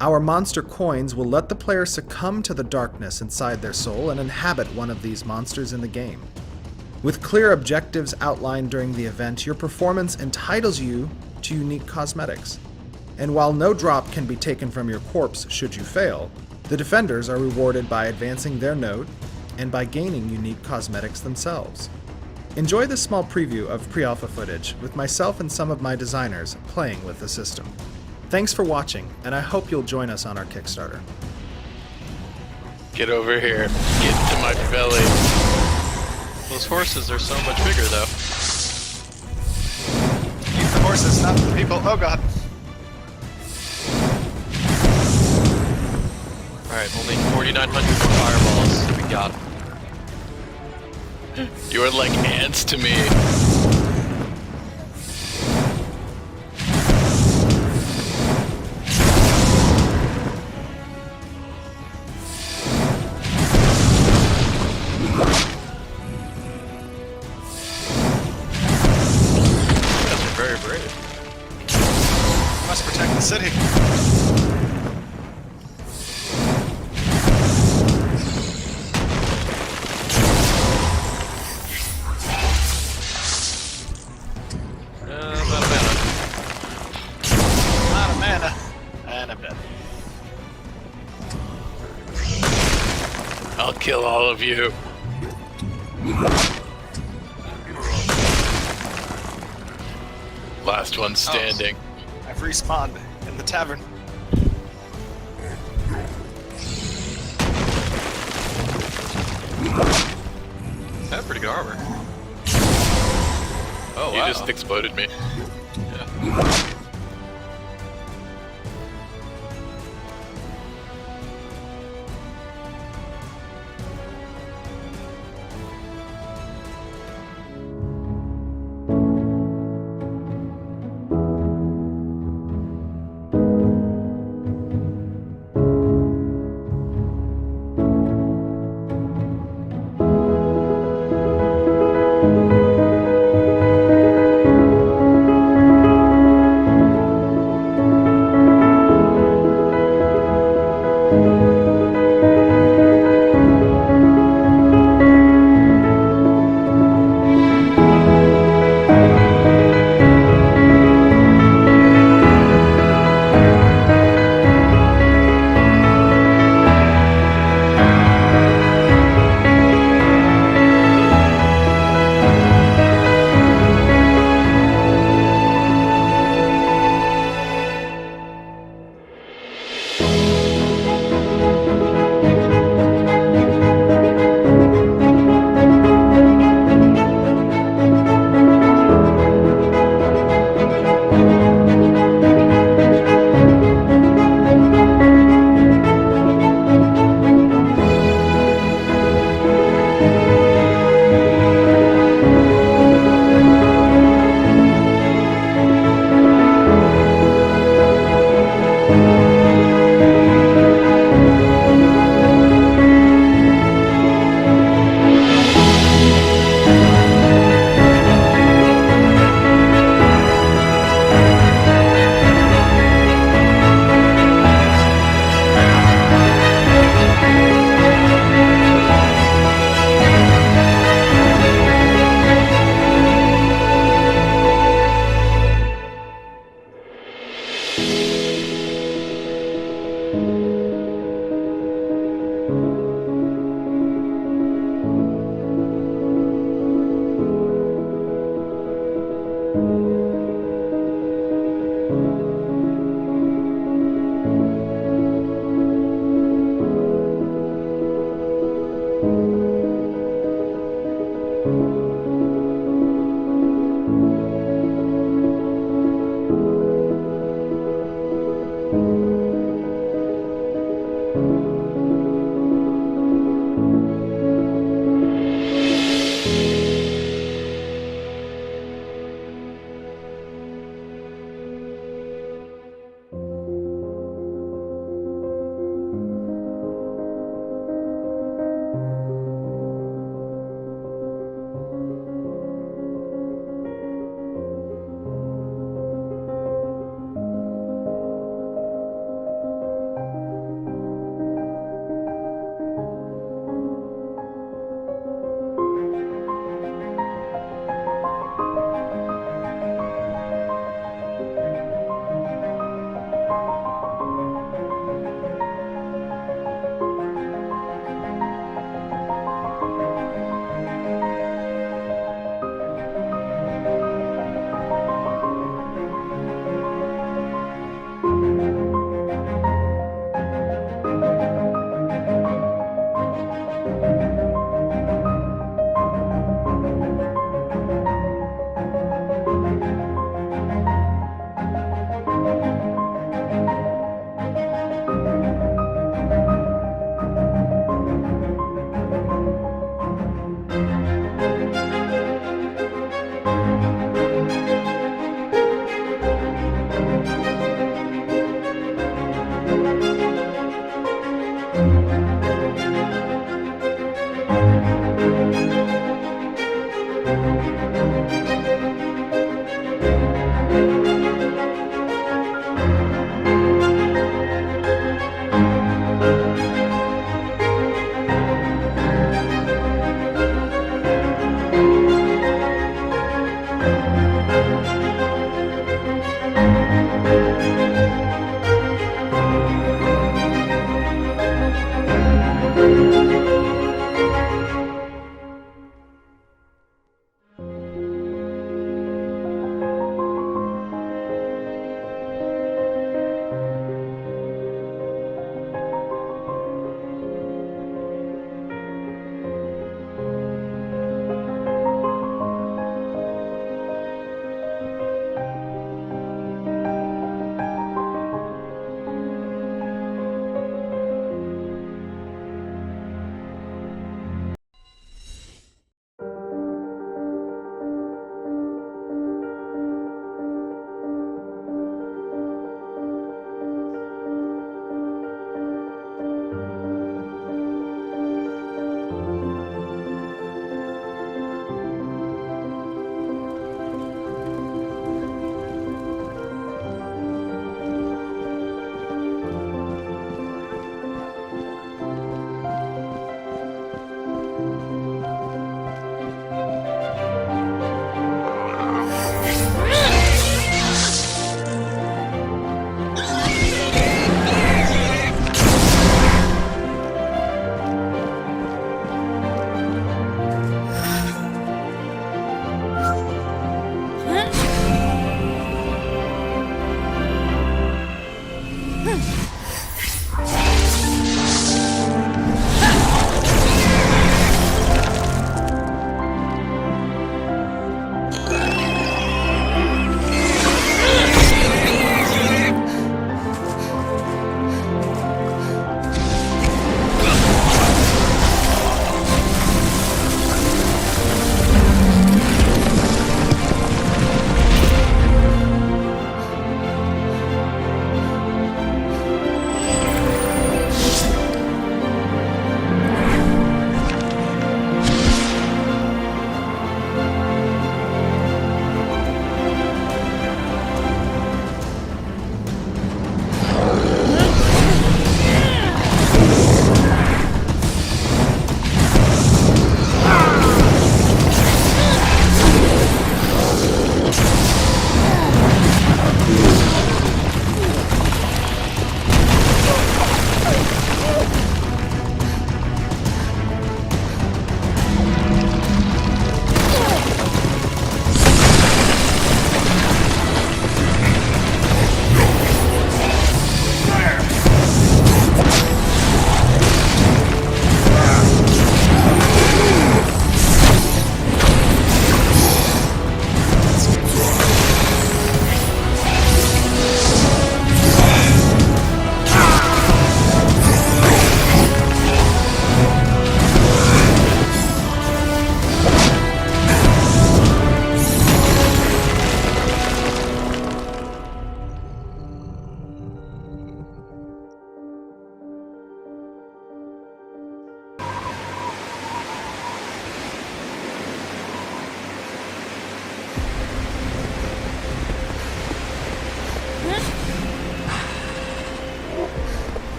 [SPEAKER 5] Our monster coins will let the player succumb to the darkness inside their soul and inhabit one of these monsters in the game. With clear objectives outlined during the event, your performance entitles you to unique cosmetics. And while no drop can be taken from your corpse should you fail, the defenders are rewarded by advancing their node and by gaining unique cosmetics themselves. Enjoy this small preview of pre-alpha footage with myself and some of my designers playing with the system. Thanks for watching, and I hope you'll join us on our Kickstarter.
[SPEAKER 6] Get over here. Get into my belly.
[SPEAKER 3] Those horses are so much bigger, though.
[SPEAKER 1] Eat the horses, not the people. Oh god.
[SPEAKER 3] Alright, only 4,900 more fireballs. We got 'em.
[SPEAKER 6] You are like ants to me.
[SPEAKER 3] Very brave.
[SPEAKER 1] Must protect the city. Not a mana. And I'm dead.
[SPEAKER 6] I'll kill all of you. Last one standing.
[SPEAKER 1] I've respawned in the tavern.
[SPEAKER 3] I have pretty good armor. Oh,
[SPEAKER 6] You
[SPEAKER 3] wow.
[SPEAKER 6] just exploded me.
[SPEAKER 3] Yeah.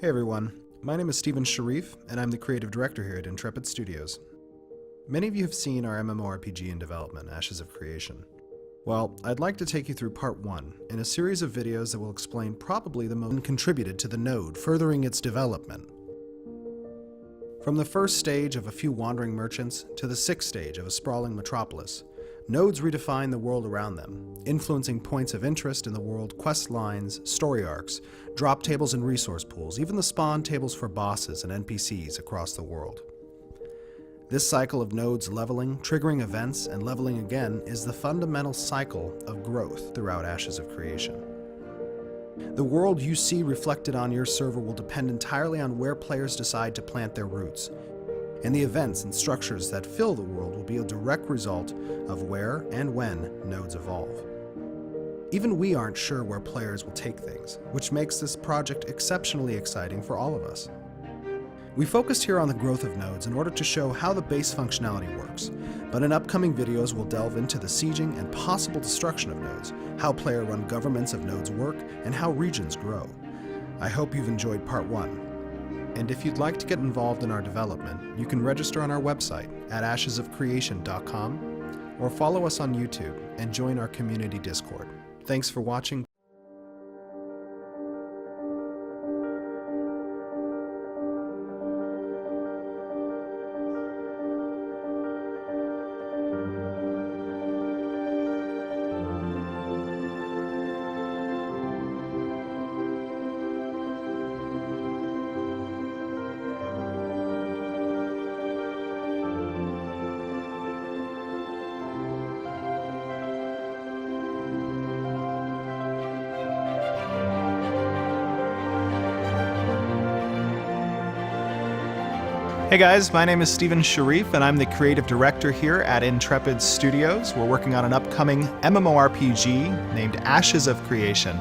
[SPEAKER 5] Hey everyone, my name is Stephen Sharif, and I'm the creative director here at Intrepid Studios. Many of you have seen our MMORPG in development, Ashes of Creation. Well, I'd like to take you through part 1 in a series of videos that will explain probably the most contributed to the node, furthering its development. From the first stage of a few wandering merchants to the sixth stage of a sprawling metropolis, nodes redefine the world around them, influencing points of interest in the world, quest lines, story arcs, drop tables and resource pools, even the spawn tables for bosses and NPCs across the world. This cycle of nodes leveling, triggering events, and leveling again is the fundamental cycle of growth throughout Ashes of Creation. The world you see reflected on your server will depend entirely on where players decide to plant their roots, and the events and structures that fill the world will be a direct result of where and when nodes evolve. Even we aren't sure where players will take things, which makes this project exceptionally exciting for all of us. We focused here on the growth of nodes in order to show how the base functionality works, but in upcoming videos we'll delve into the sieging and possible destruction of nodes, how player-run governments of nodes work, and how regions grow. I hope you've enjoyed part 1. And if you'd like to get involved in our development, you can register on our website at ashesofcreation.com or follow us on YouTube and join our community Discord. Thanks for watching. Hey guys, my name is Stephen Sharif, and I'm the creative director here at Intrepid Studios. We're working on an upcoming MMORPG named Ashes of Creation,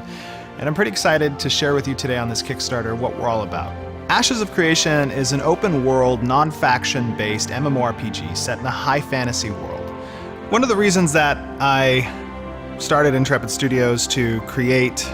[SPEAKER 5] and I'm pretty excited to share with you today on this Kickstarter what we're all about. Ashes of Creation is an open-world, non-faction-based MMORPG set in a high fantasy world. One of the reasons that I started Intrepid Studios to create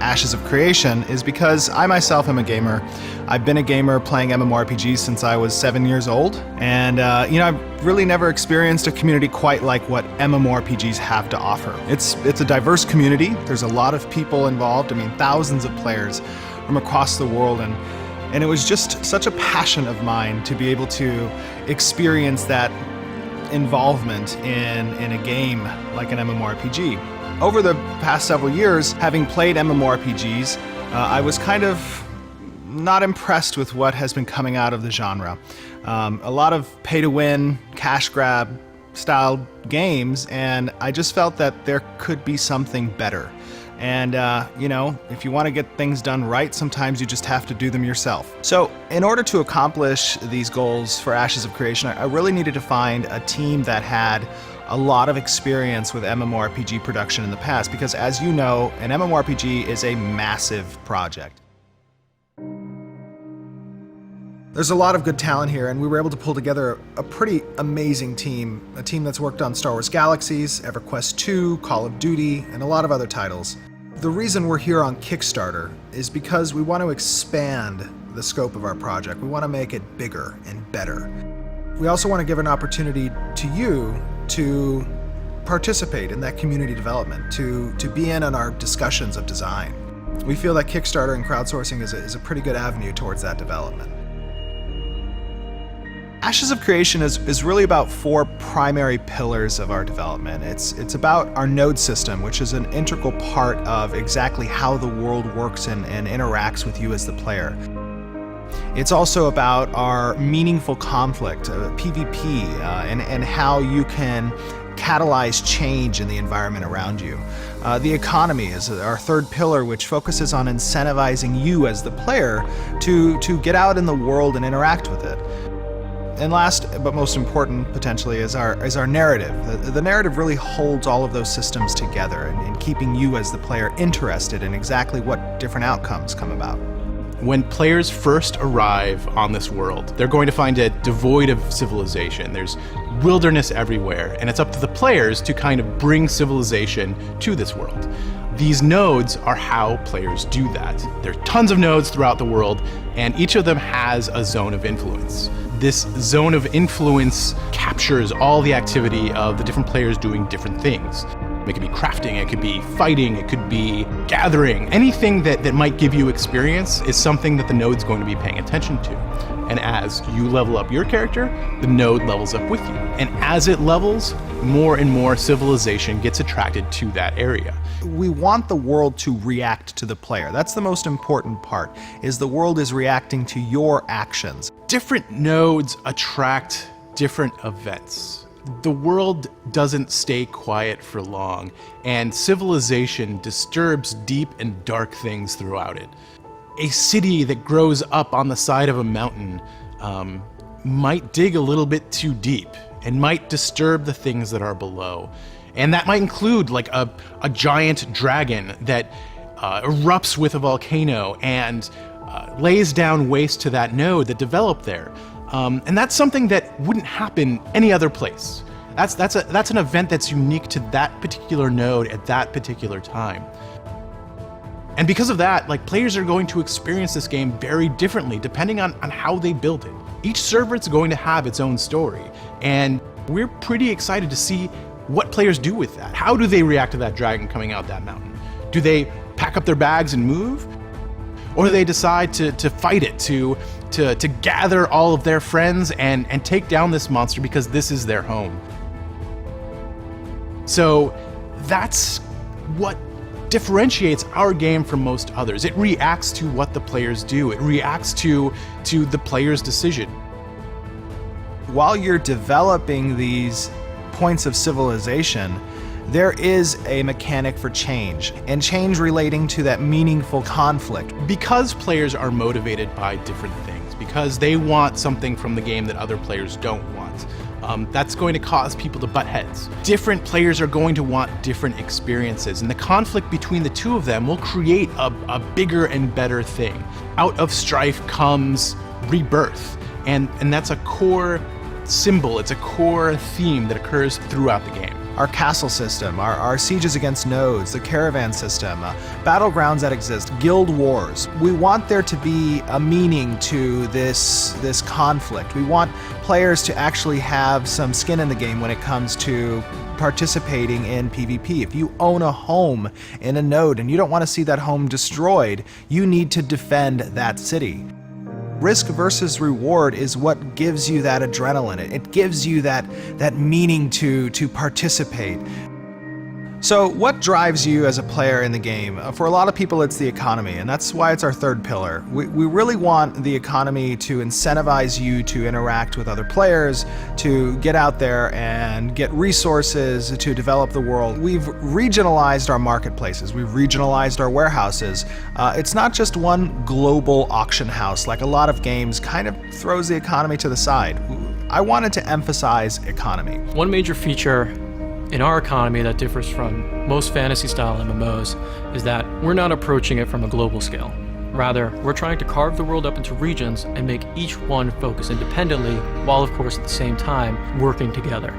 [SPEAKER 5] Ashes of Creation is because I myself am a gamer. I've been a gamer playing MMORPGs since I was 7 years old, and I've really never experienced a community quite like what MMORPGs have to offer. It's a diverse community. There's a lot of people involved. I mean, thousands of players from across the world, and it was just such a passion of mine to be able to experience that involvement in a game like an MMORPG. Over the past several years, having played MMORPGs, I was kind of not impressed with what has been coming out of the genre. A lot of pay-to-win, cash grab style games, and I just felt that there could be something better. And, if you want to get things done right, sometimes you just have to do them yourself. So, in order to accomplish these goals for Ashes of Creation, I really needed to find a team that had a lot of experience with MMORPG production in the past, because as you know, an MMORPG is a massive project. There's a lot of good talent here, and we were able to pull together a pretty amazing team, a team that's worked on Star Wars Galaxies, EverQuest 2, Call of Duty, and a lot of other titles. The reason we're here on Kickstarter is because we want to expand the scope of our project. We want to make it bigger and better. We also want to give an opportunity to you to participate in that community development, to be in on our discussions of design. We feel that Kickstarter and crowdsourcing is a pretty good avenue towards that development. Ashes of Creation is really about 4 primary pillars of our development. It's about our node system, which is an integral part of exactly how the world works and interacts with you as the player. It's also about our meaningful conflict, PvP, and how you can catalyze change in the environment around you. The economy is our 3rd pillar, which focuses on incentivizing you as the player to get out in the world and interact with it. And last, but most important, potentially, is our narrative. The narrative really holds all of those systems together in keeping you as the player interested in exactly what different outcomes come about.
[SPEAKER 2] When players first arrive on this world, they're going to find it devoid of civilization. There's wilderness everywhere, and it's up to the players to kind of bring civilization to this world.
[SPEAKER 7] These nodes are how players do that. There are tons of nodes throughout the world, and each of them has a zone of influence. This zone of influence captures all the activity of the different players doing different things. It could be crafting, it could be fighting, it could be gathering. Anything that might give you experience is something that the node's going to be paying attention to. And as you level up your character, the node levels up with you. And as it levels, more and more civilization gets attracted to that area.
[SPEAKER 5] We want the world to react to the player. That's the most important part, is the world is reacting to your actions.
[SPEAKER 7] Different nodes attract different events. The world doesn't stay quiet for long, and civilization disturbs deep and dark things throughout it. A city that grows up on the side of a mountain might dig a little bit too deep and might disturb the things that are below. And that might include like a giant dragon that erupts with a volcano and lays down waste to that node that developed there. And that's something that wouldn't happen any other place. That's an event that's unique to that particular node at that particular time. And because of that, like, players are going to experience this game very differently depending on how they build it. Each server is going to have its own story, and we're pretty excited to see what players do with that. How do they react to that dragon coming out that mountain? Do they pack up their bags and move? Or do they decide to fight it, to gather all of their friends and take down this monster because this is their home? So that's what differentiates our game from most others. It reacts to what the players do. It reacts to the player's decision.
[SPEAKER 5] While you're developing these points of civilization, there is a mechanic for change, and change relating to that meaningful conflict.
[SPEAKER 7] Because players are motivated by different things, because they want something from the game that other players don't want, that's going to cause people to butt heads. Different players are going to want different experiences, and the conflict between the two of them will create a bigger and better thing. Out of strife comes rebirth, and that's a core symbol, it's a core theme that occurs throughout the game.
[SPEAKER 5] Our castle system, our sieges against nodes, the caravan system, battlegrounds that exist, guild wars. We want there to be a meaning to this conflict. We want players to actually have some skin in the game when it comes to participating in PvP. If you own a home in a node and you don't want to see that home destroyed, you need to defend that city. Risk versus reward is what gives you that adrenaline. It gives you that meaning to participate. So what drives you as a player in the game? For a lot of people, it's the economy, and that's why it's our third pillar. We really want the economy to incentivize you to interact with other players, to get out there and get resources to develop the world. We've regionalized our marketplaces. We've regionalized our warehouses. It's not just one global auction house like a lot of games kind of throws the economy to the side. I wanted to emphasize economy.
[SPEAKER 8] One major feature in our economy that differs from most fantasy-style MMOs is that we're not approaching it from a global scale. Rather, we're trying to carve the world up into regions and make each one focus independently, while of course at the same time working together.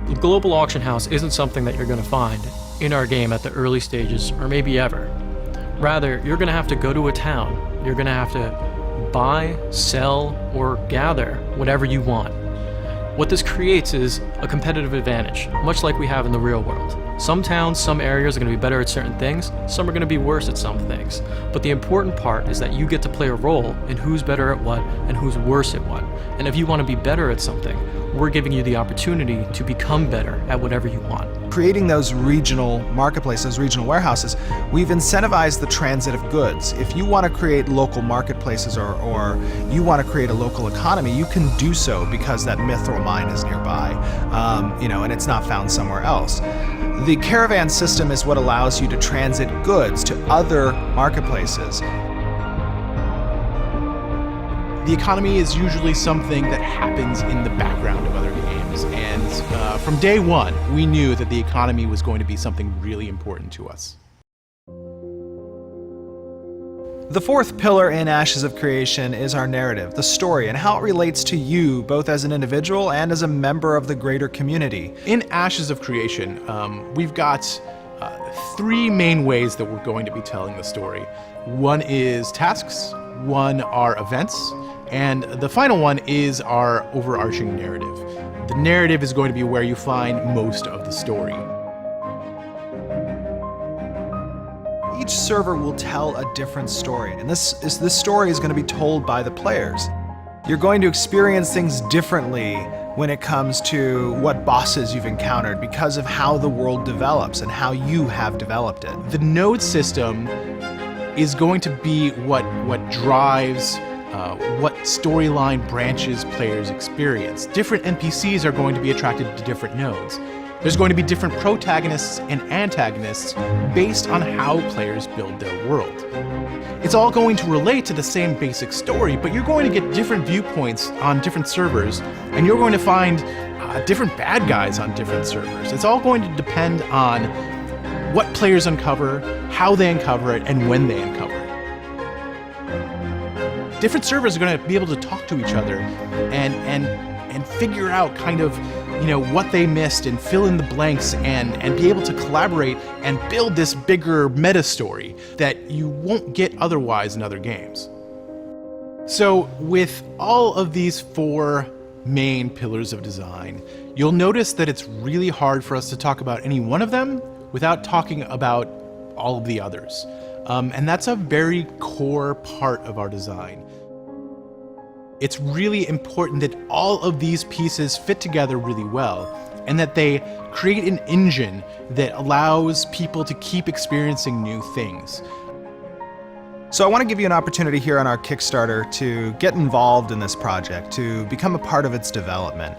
[SPEAKER 8] The global auction house isn't something that you're going to find in our game at the early stages, or maybe ever. Rather, you're going to have to go to a town, you're going to have to buy, sell, or gather whatever you want. What this creates is a competitive advantage, much like we have in the real world. Some towns, some areas are going to be better at certain things, some are going to be worse at some things. But the important part is that you get to play a role in who's better at what and who's worse at what. And if you want to be better at something, we're giving you the opportunity to become better at whatever you want.
[SPEAKER 5] Creating those regional marketplaces, regional warehouses, we've incentivized the transit of goods. If you want to create local marketplaces or you want to create a local economy, you can do so because that mithril mine is nearby, and it's not found somewhere else. The caravan system is what allows you to transit goods to other marketplaces.
[SPEAKER 7] The economy is usually something that happens in the background of other games, and from day one, we knew that the economy was going to be something really important to us.
[SPEAKER 5] The fourth pillar in Ashes of Creation is our narrative, the story, and how it relates to you, both as an individual and as a member of the greater community.
[SPEAKER 7] In Ashes of Creation, we've got three main ways that we're going to be telling the story. One is tasks, one are events, and the final one is our overarching narrative. The narrative is going to be where you find most of the story.
[SPEAKER 5] Each server will tell a different story, and this story is going to be told by the players. You're going to experience things differently when it comes to what bosses you've encountered because of how the world develops and how you have developed it.
[SPEAKER 7] The node system is going to be what drives what storyline branches players experience. Different NPCs are going to be attracted to different nodes. There's going to be different protagonists and antagonists based on how players build their world. It's all going to relate to the same basic story, but you're going to get different viewpoints on different servers, and you're going to find different bad guys on different servers. It's all going to depend on what players uncover, how they uncover it, and when they uncover it. Different servers are going to be able to talk to each other and figure out kind of, you know, what they missed and fill in the blanks and be able to collaborate and build this bigger meta story that you won't get otherwise in other games. So with all of these four main pillars of design, you'll notice that it's really hard for us to talk about any one of them without talking about all of the others. And that's a very core part of our design. It's really important that all of these pieces fit together really well and that they create an engine that allows people to keep experiencing new things.
[SPEAKER 5] So I want to give you an opportunity here on our Kickstarter to get involved in this project, to become a part of its development.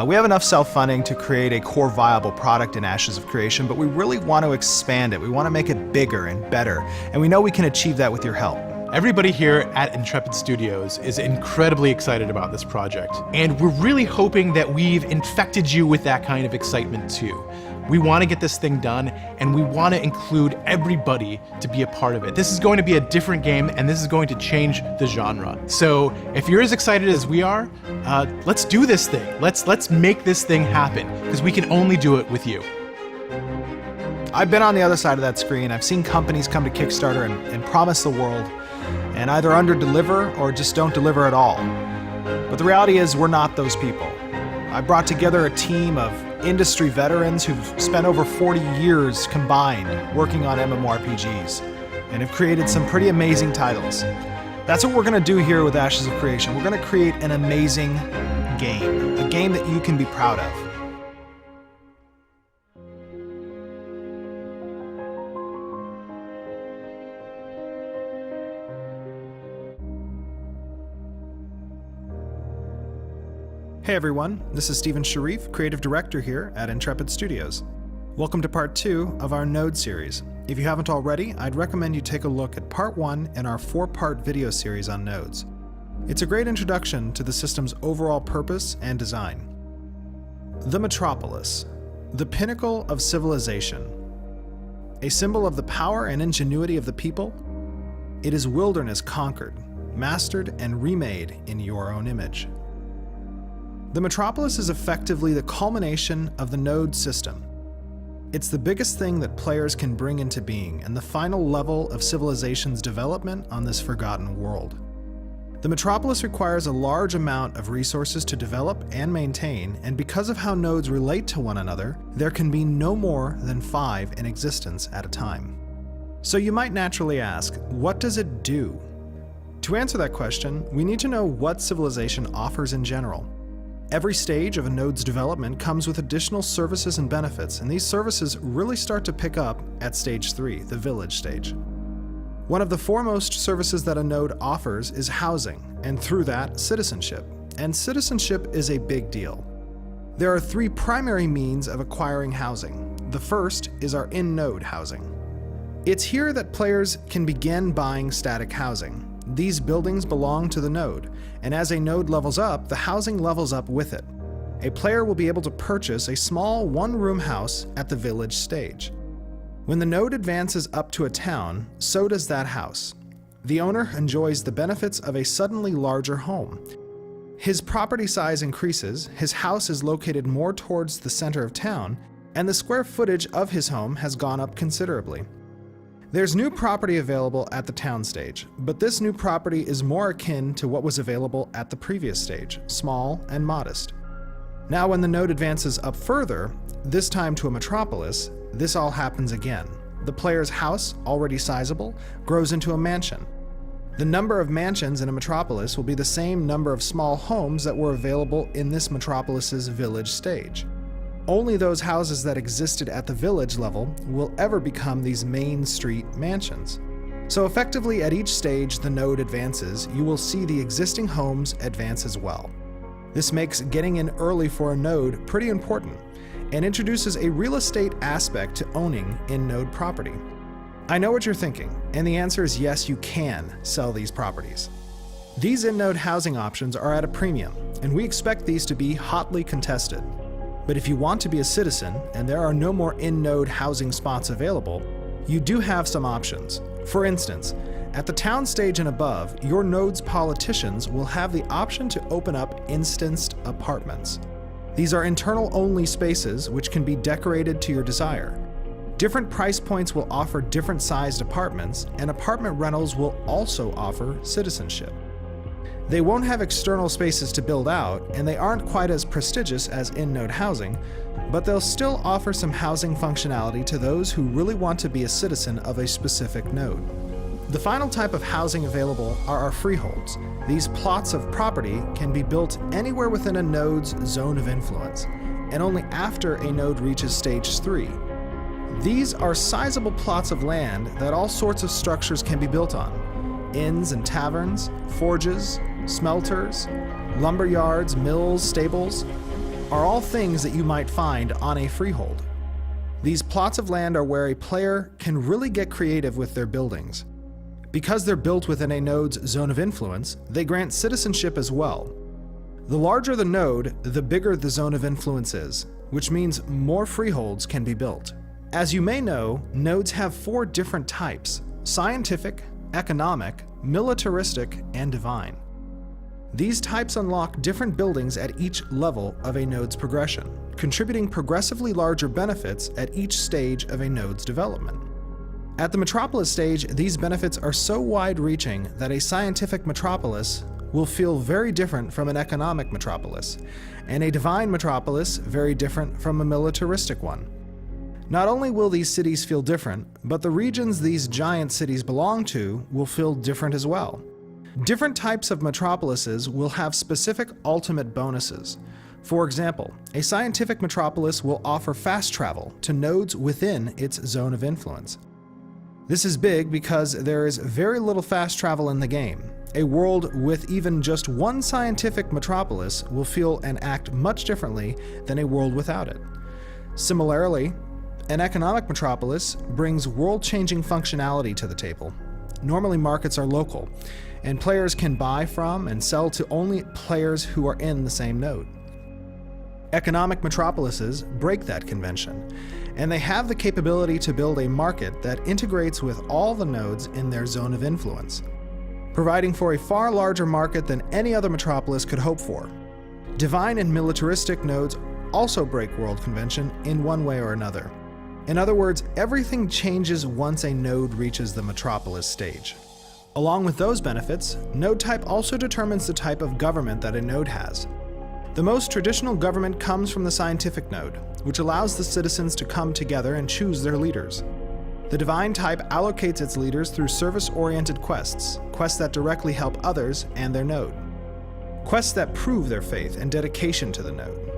[SPEAKER 5] We have enough self-funding to create a core viable product in Ashes of Creation, but we really want to expand it. We want to make it bigger and better, and we know we can achieve that with your help.
[SPEAKER 7] Everybody here at Intrepid Studios is incredibly excited about this project, and we're really hoping that we've infected you with that kind of excitement too. We want to get this thing done, and we want to include everybody to be a part of it. This is going to be a different game, and this is going to change the genre. So if you're as excited as we are, let's do this thing. Let's make this thing happen, because we can only do it with you.
[SPEAKER 5] I've been on the other side of that screen. I've seen companies come to Kickstarter and promise the world, and either under-deliver or just don't deliver at all. But the reality is we're not those people. I brought together a team of industry veterans who've spent over 40 years combined working on MMORPGs and have created some pretty amazing titles. That's what we're going to do here with Ashes of Creation. We're going to create an amazing game, a game that you can be proud of. Hey everyone, this is Stephen Sharif, Creative Director here at Intrepid Studios. Welcome to Part 2 of our Node series. If you haven't already, I'd recommend you take a look at Part 1 in our 4-part video series on nodes. It's a great introduction to the system's overall purpose and design. The metropolis, the pinnacle of civilization. A symbol of the power and ingenuity of the people, it is wilderness conquered, mastered, and remade in your own image. The metropolis is effectively the culmination of the node system. It's the biggest thing that players can bring into being and the final level of civilization's development on this forgotten world. The metropolis requires a large amount of resources to develop and maintain, and because of how nodes relate to one another, there can be no more than 5 in existence at a time. So you might naturally ask, what does it do? To answer that question, we need to know what civilization offers in general. Every stage of a node's development comes with additional services and benefits, and these services really start to pick up at Stage 3, the village stage. One of the foremost services that a node offers is housing, and through that, citizenship. And citizenship is a big deal. There are 3 primary means of acquiring housing. The first is our in-node housing. It's here that players can begin buying static housing. These buildings belong to the node, and as a node levels up, the housing levels up with it. A player will be able to purchase a small one-room house at the village stage. When the node advances up to a town, so does that house. The owner enjoys the benefits of a suddenly larger home. His property size increases, his house is located more towards the center of town, and the square footage of his home has gone up considerably. There's new property available at the town stage, but this new property is more akin to what was available at the previous stage, small and modest. Now when the node advances up further, this time to a metropolis, this all happens again. The player's house, already sizable, grows into a mansion. The number of mansions in a metropolis will be the same number of small homes that were available in this metropolis's village stage. Only those houses that existed at the village level will ever become these main street mansions. So effectively at each stage the node advances, you will see the existing homes advance as well. This makes getting in early for a node pretty important, and introduces a real estate aspect to owning in-node property. I know what you're thinking, and the answer is yes, you can sell these properties. These in-node housing options are at a premium, and we expect these to be hotly contested. But if you want to be a citizen, and there are no more in-node housing spots available, you do have some options. For instance, at the town stage and above, your node's politicians will have the option to open up instanced apartments. These are internal-only spaces which can be decorated to your desire. Different price points will offer different sized apartments, and apartment rentals will also offer citizenship. They won't have external spaces to build out, and they aren't quite as prestigious as in-node housing, but they'll still offer some housing functionality to those who really want to be a citizen of a specific node. The final type of housing available are our freeholds. These plots of property can be built anywhere within a node's zone of influence, and only after a node reaches stage 3. These are sizable plots of land that all sorts of structures can be built on. Inns and taverns, forges, smelters, lumber yards, mills, stables, are all things that you might find on a freehold. These plots of land are where a player can really get creative with their buildings. Because they're built within a node's zone of influence, they grant citizenship as well. The larger the node, the bigger the zone of influence is, which means more freeholds can be built. As you may know, nodes have 4 different types: scientific, economic, militaristic, and divine. These types unlock different buildings at each level of a node's progression, contributing progressively larger benefits at each stage of a node's development. At the metropolis stage, these benefits are so wide-reaching that a scientific metropolis will feel very different from an economic metropolis, and a divine metropolis very different from a militaristic one. Not only will these cities feel different, but the regions these giant cities belong to will feel different as well. Different types of metropolises will have specific ultimate bonuses. For example, a scientific metropolis will offer fast travel to nodes within its zone of influence. This is big because there is very little fast travel in the game. A world with even just one scientific metropolis will feel and act much differently than a world without it. Similarly, an economic metropolis brings world-changing functionality to the table. Normally markets are local, and players can buy from and sell to only players who are in the same node. Economic metropolises break that convention, and they have the capability to build a market that integrates with all the nodes in their zone of influence, providing for a far larger market than any other metropolis could hope for. Divine and militaristic nodes also break world convention in one way or another. In other words, everything changes once a node reaches the metropolis stage. Along with those benefits, node type also determines the type of government that a node has. The most traditional government comes from the scientific node, which allows the citizens to come together and choose their leaders. The divine type allocates its leaders through service-oriented quests, quests that directly help others and their node, quests that prove their faith and dedication to the node.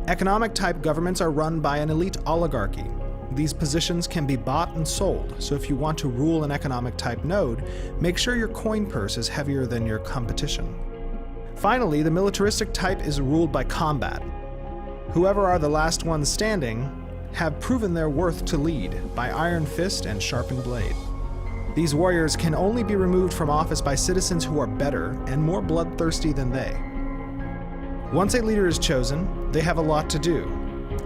[SPEAKER 5] Economic type governments are run by an elite oligarchy. These positions can be bought and sold, so if you want to rule an economic type node, make sure your coin purse is heavier than your competition. Finally, the militaristic type is ruled by combat. Whoever are the last ones standing have proven their worth to lead by iron fist and sharpened blade. These warriors can only be removed from office by citizens who are better and more bloodthirsty than they. Once a leader is chosen, they have a lot to do.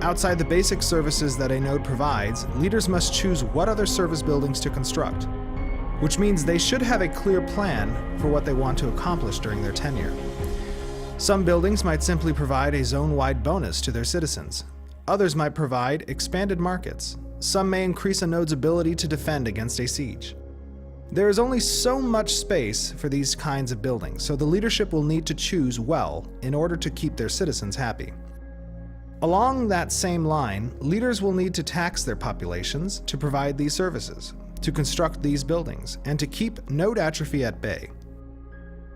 [SPEAKER 5] Outside the basic services that a node provides, leaders must choose what other service buildings to construct, which means they should have a clear plan for what they want to accomplish during their tenure. Some buildings might simply provide a zone-wide bonus to their citizens. Others might provide expanded markets. Some may increase a node's ability to defend against a siege. There is only so much space for these kinds of buildings, so the leadership will need to choose well in order to keep their citizens happy. Along that same line, leaders will need to tax their populations to provide these services, to construct these buildings, and to keep node atrophy at bay.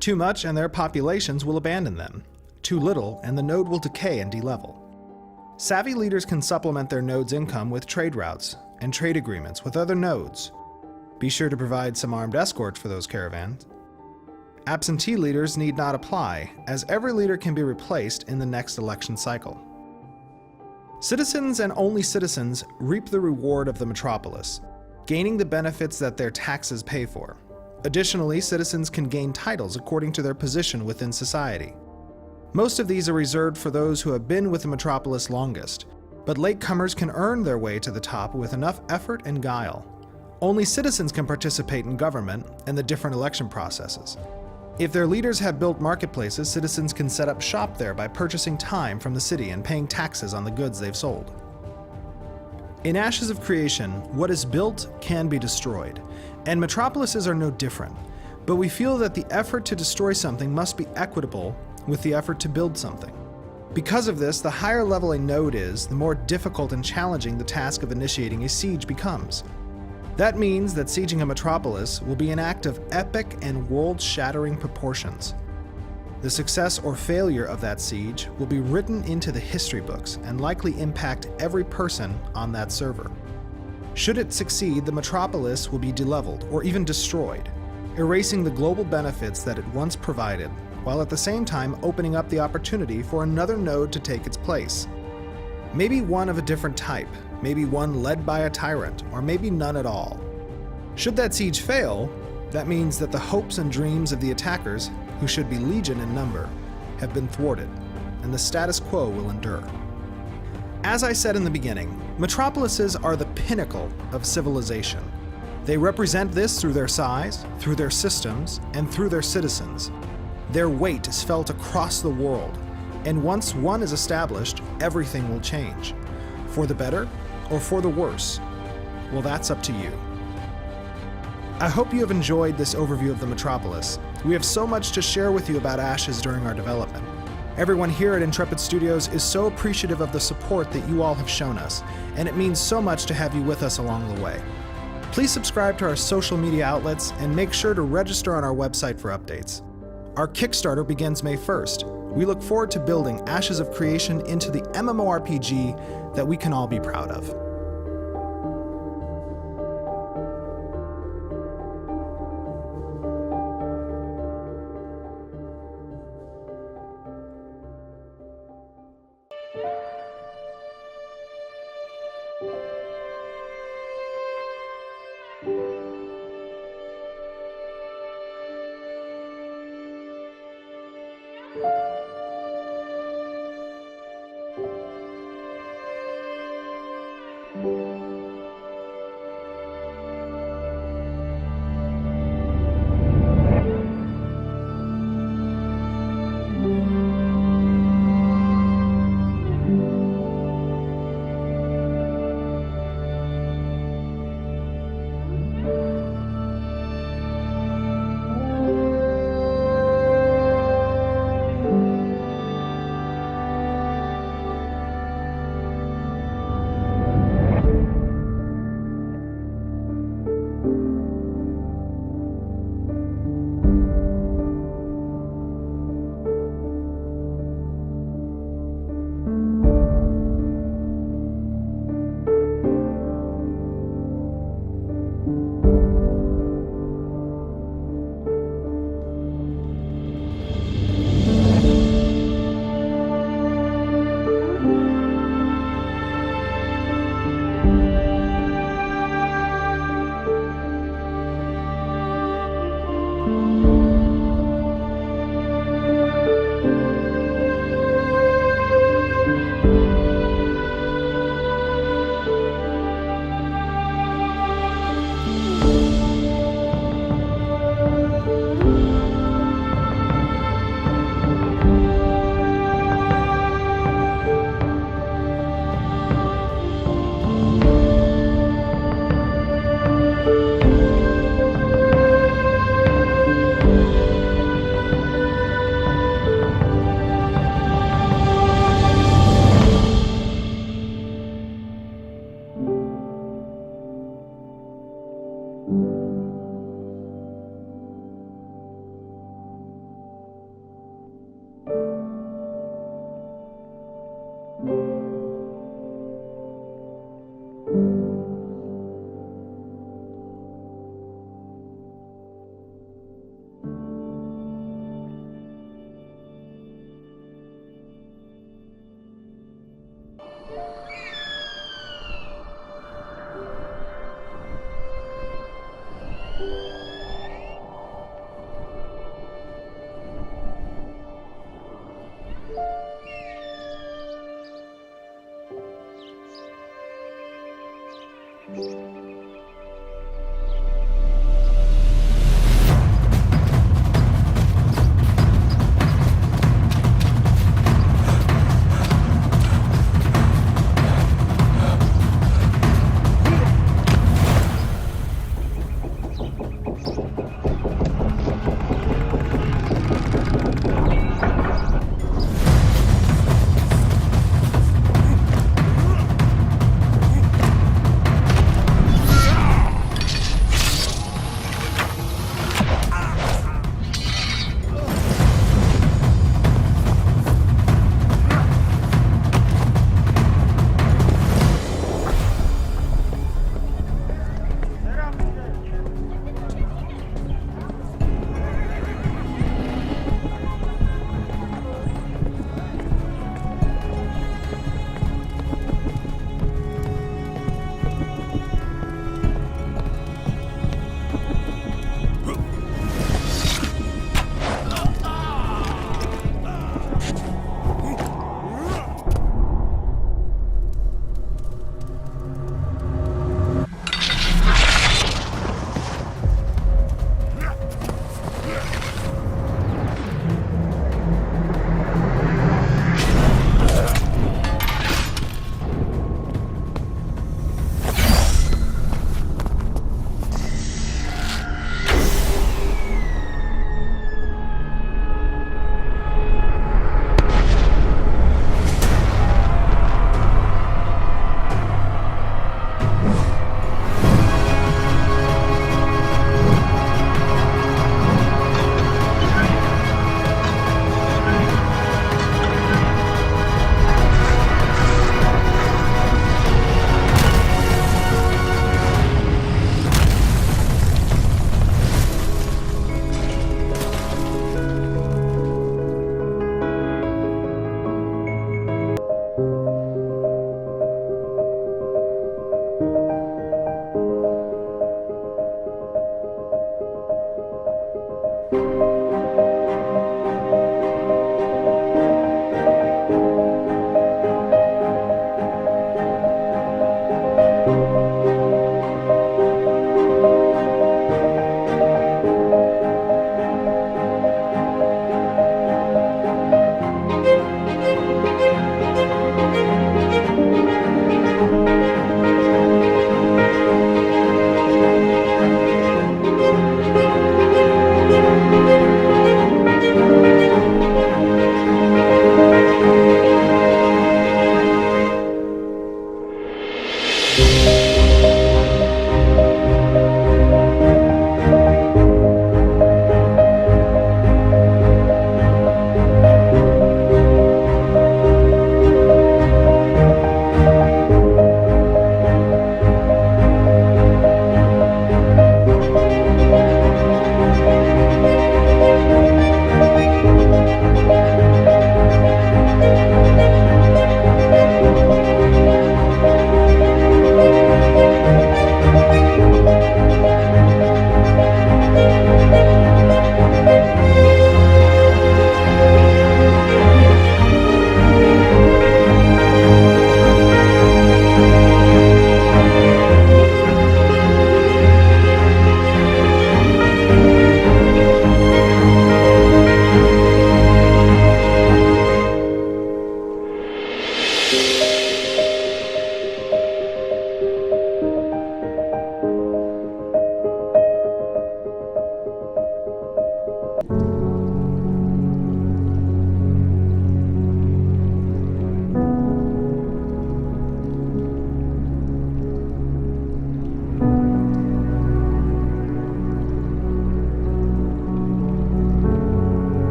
[SPEAKER 5] Too much and their populations will abandon them. Too little and the node will decay and delevel. Savvy leaders can supplement their node's income with trade routes and trade agreements with other nodes. Be sure to provide some armed escorts for those caravans. Absentee leaders need not apply, as every leader can be replaced in the next election cycle. Citizens and only citizens reap the reward of the metropolis, gaining the benefits that their taxes pay for. Additionally, citizens can gain titles according to their position within society. Most of these are reserved for those who have been with the metropolis longest, but latecomers can earn their way to the top with enough effort and guile. Only citizens can participate in government and the different election processes. If their leaders have built marketplaces, citizens can set up shop there by purchasing time from the city and paying taxes on the goods they've sold. In Ashes of Creation, what is built can be destroyed, and metropolises are no different, but we feel that the effort to destroy something must be equitable with the effort to build something. Because of this, the higher level a node is, the more difficult and challenging the task of initiating a siege becomes. That means that sieging a metropolis will be an act of epic and world-shattering proportions. The success or failure of that siege will be written into the history books and likely impact every person on that server. Should it succeed, the metropolis will be deleveled or even destroyed, erasing the global benefits that it once provided, while at the same time opening up the opportunity for another node to take its place. Maybe one of a different type, maybe one led by a tyrant, or maybe none at all. Should that siege fail, that means that the hopes and dreams of the attackers, who should be legion in number, have been thwarted, and the status quo will endure. As I said in the beginning, metropolises are the pinnacle of civilization. They represent this through their size, through their systems, and through their citizens. Their weight is felt across the world, and once one is established, everything will change. For the better or for the worse? Well, that's up to you. I hope you have enjoyed this overview of the metropolis. We have so much to share with you about Ashes during our development. Everyone here at Intrepid Studios is so appreciative of the support that you all have shown us, and it means so much to have you with us along the way. Please subscribe to our social media outlets and make sure to register on our website for updates. Our Kickstarter begins May 1st. We look forward to building Ashes of Creation into the MMORPG that we can all be proud of.